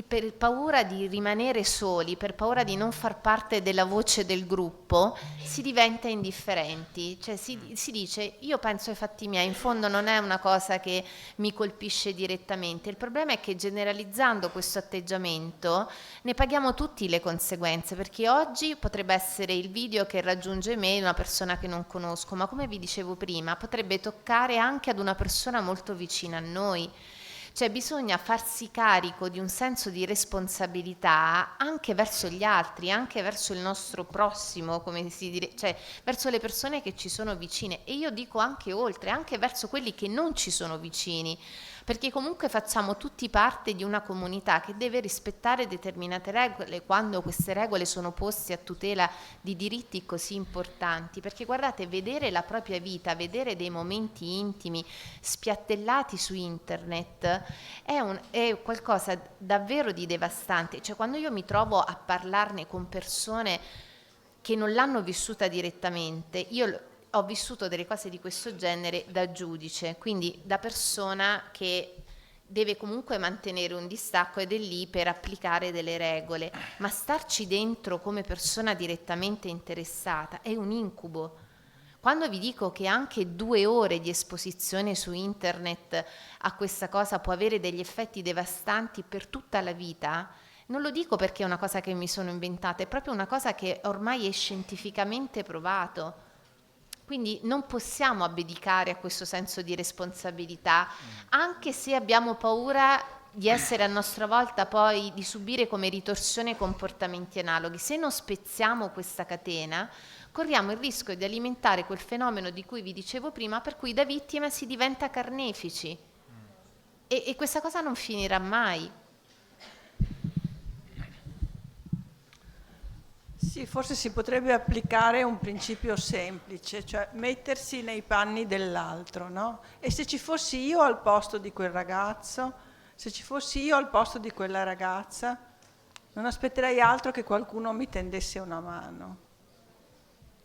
per paura di rimanere soli, per paura di non far parte della voce del gruppo, si diventa indifferenti, cioè si dice io penso ai fatti miei, in fondo non è una cosa che mi colpisce direttamente, il problema è che generalizzando questo atteggiamento ne paghiamo tutti le conseguenze, perché oggi potrebbe essere il video che raggiunge me una persona che non conosco, ma come vi dicevo prima potrebbe toccare anche ad una persona molto vicina a noi. Cioè bisogna farsi carico di un senso di responsabilità anche verso gli altri, anche verso il nostro prossimo, come si dice, cioè verso le persone che ci sono vicine, e io dico anche oltre, anche verso quelli che non ci sono vicini, perché comunque facciamo tutti parte di una comunità che deve rispettare determinate regole quando queste regole sono poste a tutela di diritti così importanti, perché guardate, vedere la propria vita, vedere dei momenti intimi spiattellati su internet è qualcosa davvero di devastante, cioè quando io mi trovo a parlarne con persone che non l'hanno vissuta direttamente, io ho vissuto delle cose di questo genere da giudice, quindi da persona che deve comunque mantenere un distacco ed è lì per applicare delle regole, ma starci dentro come persona direttamente interessata è un incubo. Quando vi dico che anche 2 ore di esposizione su internet a questa cosa può avere degli effetti devastanti per tutta la vita, non lo dico perché è una cosa che mi sono inventata, è proprio una cosa che ormai è scientificamente provato. Quindi non possiamo abdicare a questo senso di responsabilità, anche se abbiamo paura di essere a nostra volta poi, di subire come ritorsione comportamenti analoghi. Se non spezziamo questa catena, corriamo il rischio di alimentare quel fenomeno di cui vi dicevo prima, per cui da vittima si diventa carnefici. E questa cosa non finirà mai. Sì, forse si potrebbe applicare un principio semplice, cioè mettersi nei panni dell'altro, no? E se ci fossi io al posto di quel ragazzo, se ci fossi io al posto di quella ragazza, non aspetterei altro che qualcuno mi tendesse una mano.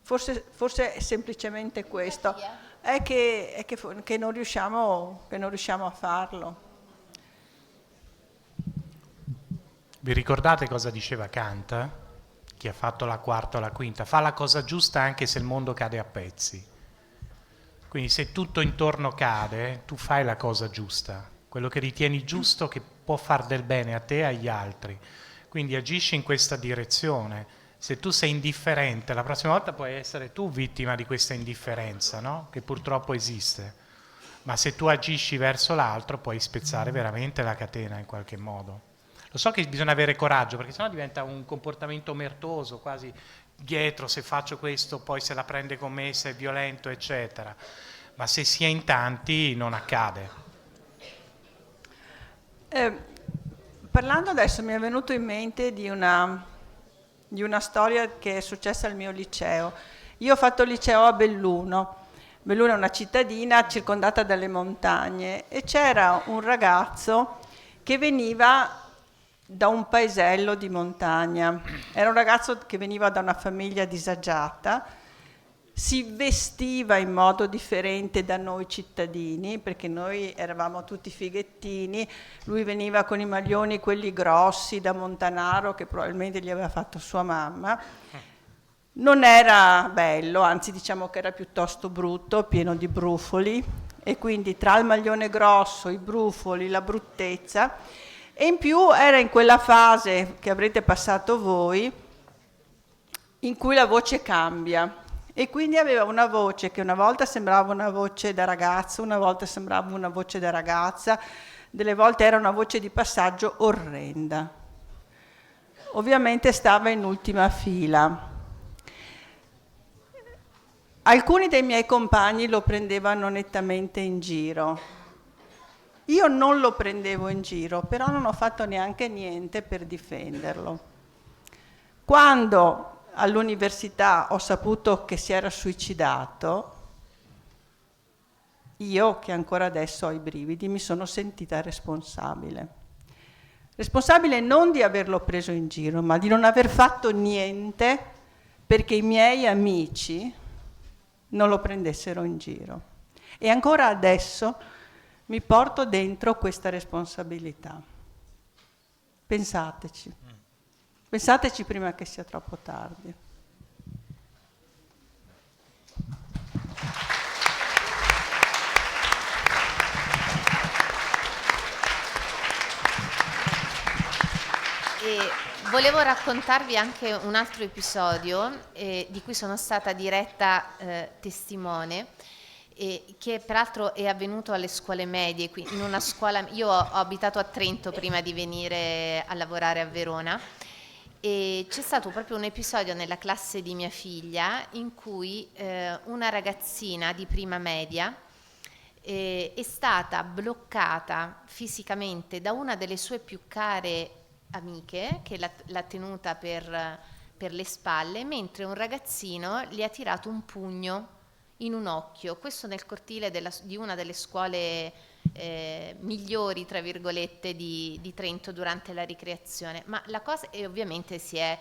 Forse è semplicemente questo, è che non riusciamo a farlo. Vi ricordate cosa diceva Kant? Chi ha fatto la quarta o la quinta? Fa la cosa giusta anche se il mondo cade a pezzi. Quindi se tutto intorno cade, tu fai la cosa giusta, quello che ritieni giusto, che può far del bene a te e agli altri. Quindi agisci in questa direzione. Se tu sei indifferente, la prossima volta puoi essere tu vittima di questa indifferenza, no? Che purtroppo esiste. Ma se tu agisci verso l'altro, puoi spezzare veramente la catena in qualche modo. Lo so che bisogna avere coraggio, perché sennò diventa un comportamento omertoso, quasi dietro, se faccio questo, poi se la prende con me, se è violento, eccetera. Ma se si è in tanti, non accade. Parlando adesso mi è venuto in mente di una storia che è successa al mio liceo. Io ho fatto il liceo a Belluno. Belluno è una cittadina circondata dalle montagne e c'era un ragazzo che veniva da un paesello di montagna. Era un ragazzo che veniva da una famiglia disagiata, si vestiva in modo differente da noi cittadini, perché noi eravamo tutti fighettini, lui veniva con i maglioni quelli grossi da Montanaro che probabilmente gli aveva fatto sua mamma, Non era bello, anzi diciamo che era piuttosto brutto, pieno di brufoli, e quindi tra il maglione grosso, i brufoli, la bruttezza, e in più era in quella fase che avrete passato voi, in cui la voce cambia, e quindi aveva una voce che una volta sembrava una voce da ragazzo, una volta sembrava una voce da ragazza, delle volte era una voce di passaggio orrenda. Ovviamente stava in ultima fila. Alcuni dei miei compagni lo prendevano nettamente in giro. Io non lo prendevo in giro, però non ho fatto neanche niente per difenderlo. Quando all'università ho saputo che si era suicidato, io, che ancora adesso ho i brividi, mi sono sentita responsabile. Responsabile non di averlo preso in giro, ma di non aver fatto niente perché i miei amici non lo prendessero in giro. E ancora adesso mi porto dentro questa responsabilità. Pensateci. Pensateci prima che sia troppo tardi. E volevo raccontarvi anche un altro episodio di cui sono stata diretta testimone, che peraltro è avvenuto alle scuole medie, in una scuola. Io ho abitato a Trento prima di venire a lavorare a Verona, e c'è stato proprio un episodio nella classe di mia figlia in cui una ragazzina di prima media è stata bloccata fisicamente da una delle sue più care amiche, che l'ha tenuta per le spalle, mentre un ragazzino gli ha tirato un pugno in un occhio, questo nel cortile di una delle scuole migliori, tra virgolette, di Trento durante la ricreazione. Ma la cosa, e ovviamente si è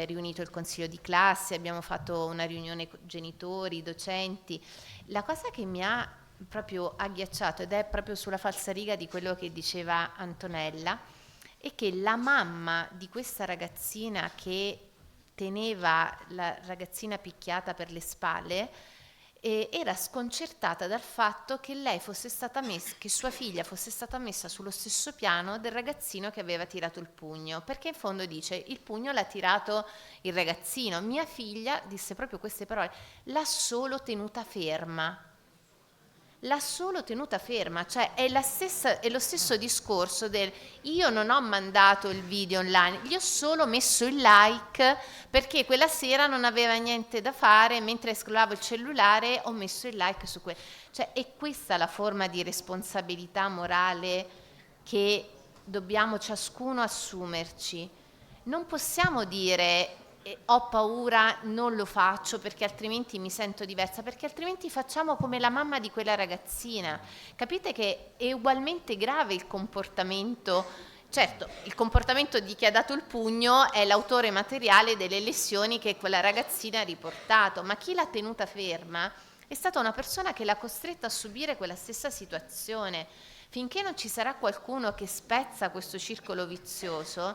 riunito il consiglio di classe, abbiamo fatto una riunione con genitori, docenti. La cosa che mi ha proprio agghiacciato, ed è proprio sulla falsariga di quello che diceva Antonella, è che la mamma di questa ragazzina, che teneva la ragazzina picchiata per le spalle, era sconcertata dal fatto che che sua figlia fosse stata messa sullo stesso piano del ragazzino che aveva tirato il pugno, perché in fondo dice: il pugno l'ha tirato il ragazzino, mia figlia, disse proprio queste parole, l'ha solo tenuta ferma. Cioè è lo stesso discorso del: io non ho mandato il video online, gli ho solo messo il like perché quella sera non aveva niente da fare, mentre scrollavo il cellulare ho messo il like su quello. Cioè è questa la forma di responsabilità morale che dobbiamo ciascuno assumerci. Non possiamo dire ho paura, non lo faccio perché altrimenti mi sento diversa, perché altrimenti facciamo come la mamma di quella ragazzina. Capite che è ugualmente grave il comportamento. Certo, il comportamento di chi ha dato il pugno è l'autore materiale delle lesioni che quella ragazzina ha riportato, ma chi l'ha tenuta ferma è stata una persona che l'ha costretta a subire quella stessa situazione. Finché non ci sarà qualcuno che spezza questo circolo vizioso,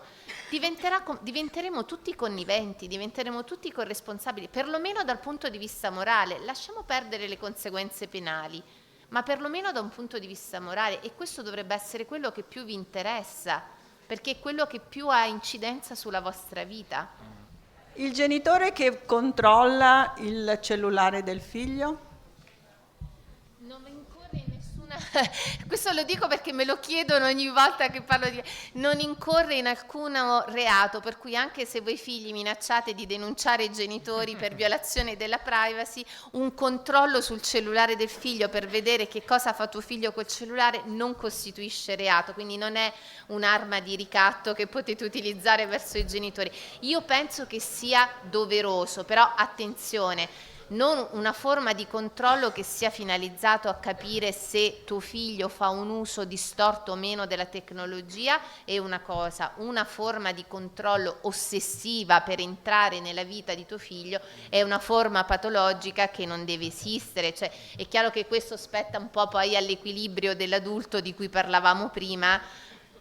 diventeremo tutti conniventi, diventeremo tutti corresponsabili, perlomeno dal punto di vista morale. Lasciamo perdere le conseguenze penali, ma perlomeno da un punto di vista morale, e questo dovrebbe essere quello che più vi interessa, perché è quello che più ha incidenza sulla vostra vita. Il genitore che controlla il cellulare del figlio? Non incorre in nessuna... Questo lo dico perché me lo chiedono ogni volta che parlo di... Non incorre in alcun reato, per cui anche se voi figli minacciate di denunciare i genitori per violazione della privacy, un controllo sul cellulare del figlio per vedere che cosa fa tuo figlio col cellulare non costituisce reato, quindi non è un'arma di ricatto che potete utilizzare verso i genitori. Io penso che sia doveroso, però attenzione, non una forma di controllo che sia finalizzato a capire se tuo figlio fa un uso distorto o meno della tecnologia è una cosa, una forma di controllo ossessiva per entrare nella vita di tuo figlio è una forma patologica che non deve esistere. Cioè, è chiaro che questo spetta un po' poi all'equilibrio dell'adulto di cui parlavamo prima,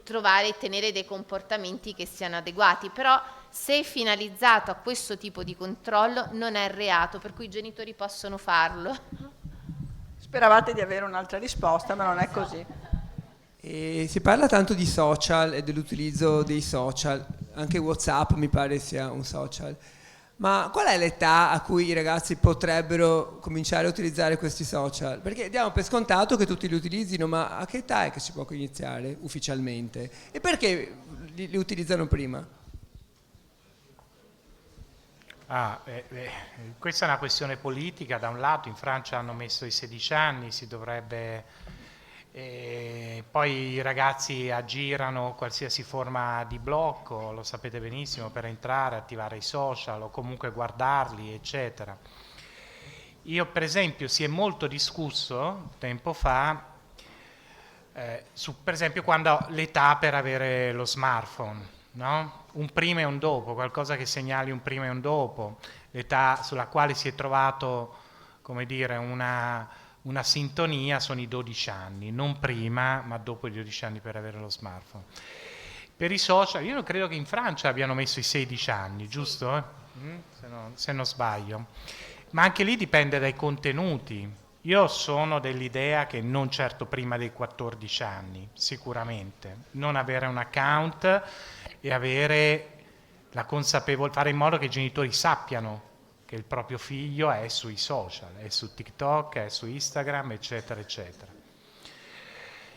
trovare e tenere dei comportamenti che siano adeguati, però se finalizzato a questo tipo di controllo non è reato, per cui i genitori possono farlo. Speravate di avere un'altra risposta, ma non è così. E si parla tanto di social e dell'utilizzo dei social, anche WhatsApp mi pare sia un social. Ma qual è l'età a cui i ragazzi potrebbero cominciare a utilizzare questi social? Perché diamo per scontato che tutti li utilizzino, ma a che età è che si può iniziare ufficialmente? E perché li utilizzano prima? Questa è una questione politica. Da un lato in Francia hanno messo i 16 anni, si dovrebbe... poi i ragazzi aggirano qualsiasi forma di blocco, lo sapete benissimo, per entrare, attivare i social o comunque guardarli, eccetera. Io per esempio si è molto discusso tempo fa su per esempio quando l'età per avere lo smartphone, no? Un prima e un dopo, qualcosa che segnali un prima e un dopo, l'età sulla quale si è trovato, come dire, una sintonia sono i 12 anni, non prima ma dopo i 12 anni per avere lo smartphone. Per i social, io credo che in Francia abbiano messo i 16 anni, giusto? Se non sbaglio. Ma anche lì dipende dai contenuti. Io sono dell'idea che non certo prima dei 14 anni, sicuramente. Non avere un account e avere la consapevolezza, fare in modo che i genitori sappiano che il proprio figlio è sui social, è su TikTok, è su Instagram, eccetera, eccetera.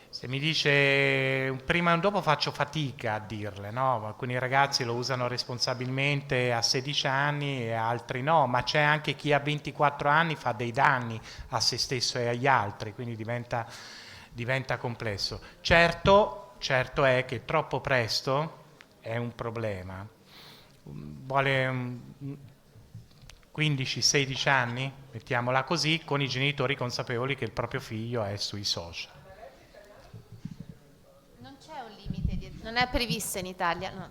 Se mi dice un prima e un dopo faccio fatica a dirle, no? Alcuni ragazzi lo usano responsabilmente a 16 anni e altri no, ma c'è anche chi a 24 anni fa dei danni a se stesso e agli altri, quindi diventa complesso. Certo è che troppo presto è un problema. Vuole 15-16 anni, mettiamola così, con i genitori consapevoli che il proprio figlio è sui social. Non è prevista in Italia, no.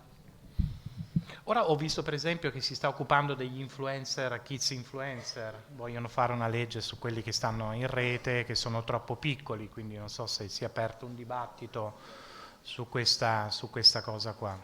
Ora ho visto per esempio che si sta occupando degli influencer, kids influencer, vogliono fare una legge su quelli che stanno in rete, che sono troppo piccoli, quindi non so se si è aperto un dibattito su questa cosa qua.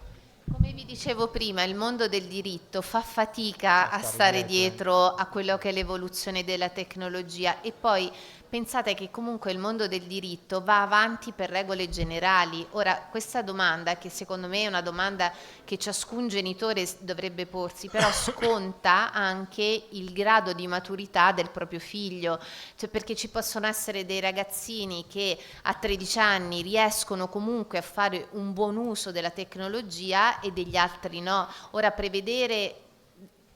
Come vi dicevo prima, il mondo del diritto fa fatica a stare dietro a quello che è l'evoluzione della tecnologia e poi pensate che comunque il mondo del diritto va avanti per regole generali. Ora, questa domanda, che secondo me è una domanda che ciascun genitore dovrebbe porsi, però sconta anche il grado di maturità del proprio figlio, cioè perché ci possono essere dei ragazzini che a 13 anni riescono comunque a fare un buon uso della tecnologia e degli altri no. Ora, prevedere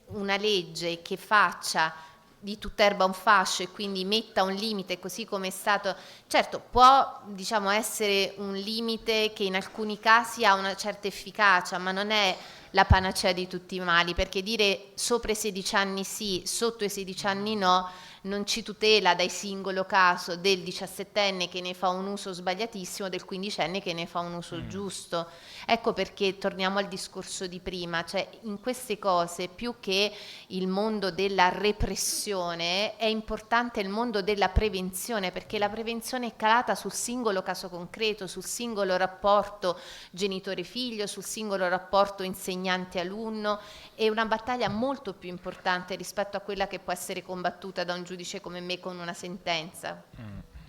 una legge che faccia di tutta erba un fascio e quindi metta un limite, così come è stato, certo può essere un limite che in alcuni casi ha una certa efficacia, ma non è la panacea di tutti i mali, perché dire sopra i 16 anni sì, sotto i 16 anni no, non ci tutela dal singolo caso del 17enne che ne fa un uso sbagliatissimo, del 15enne che ne fa un uso giusto. Ecco perché torniamo al discorso di prima, cioè in queste cose più che il mondo della repressione è importante il mondo della prevenzione, perché la prevenzione è calata sul singolo caso concreto, sul singolo rapporto genitore-figlio, sul singolo rapporto insegnante-alunno. È una battaglia molto più importante rispetto a quella che può essere combattuta da un giudice come me con una sentenza.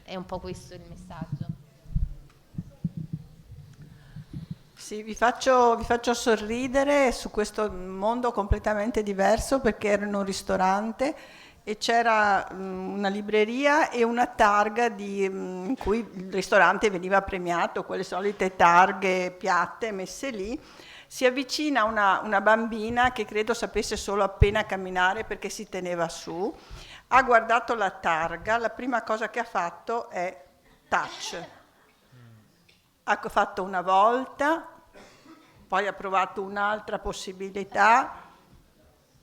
È un po' questo il messaggio. Sì, vi faccio sorridere su questo mondo completamente diverso, perché ero in un ristorante e c'era una libreria e una targa in cui il ristorante veniva premiato, quelle solite targhe piatte messe lì. Si avvicina una bambina che credo sapesse solo appena camminare perché si teneva su, ha guardato la targa, la prima cosa che ha fatto è touch. Ha fatto una volta, poi ha provato un'altra possibilità,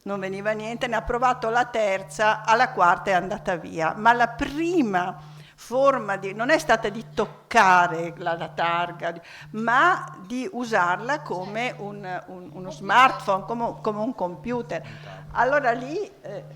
non veniva niente, ne ha provato la terza, alla quarta è andata via. Ma la prima forma non è stata di toccare toccare la targa, ma di usarla come uno smartphone, come un computer. Allora lì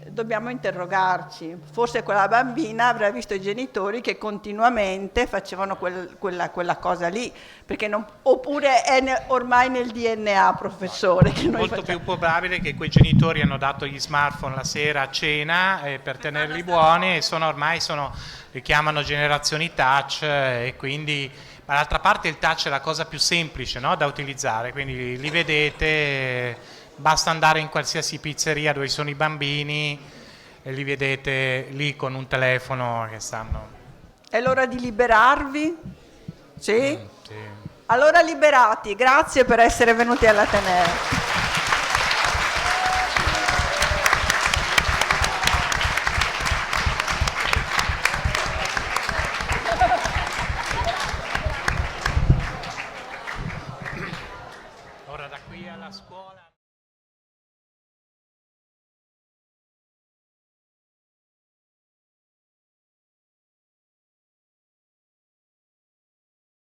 dobbiamo interrogarci. Forse quella bambina avrà visto i genitori che continuamente facevano quella cosa lì, perché oppure è ormai nel DNA, professore. Che noi Molto più probabile che quei genitori hanno dato gli smartphone la sera a cena per tenerli buoni e ormai li chiamano generazioni touch e quindi, ma d'altra parte il touch è la cosa più semplice, no, da utilizzare, quindi li vedete. Basta andare in qualsiasi pizzeria dove sono i bambini e li vedete lì con un telefono che stanno. È l'ora di liberarvi? Sì? Sì. Allora liberati, grazie per essere venuti all'Ateneo.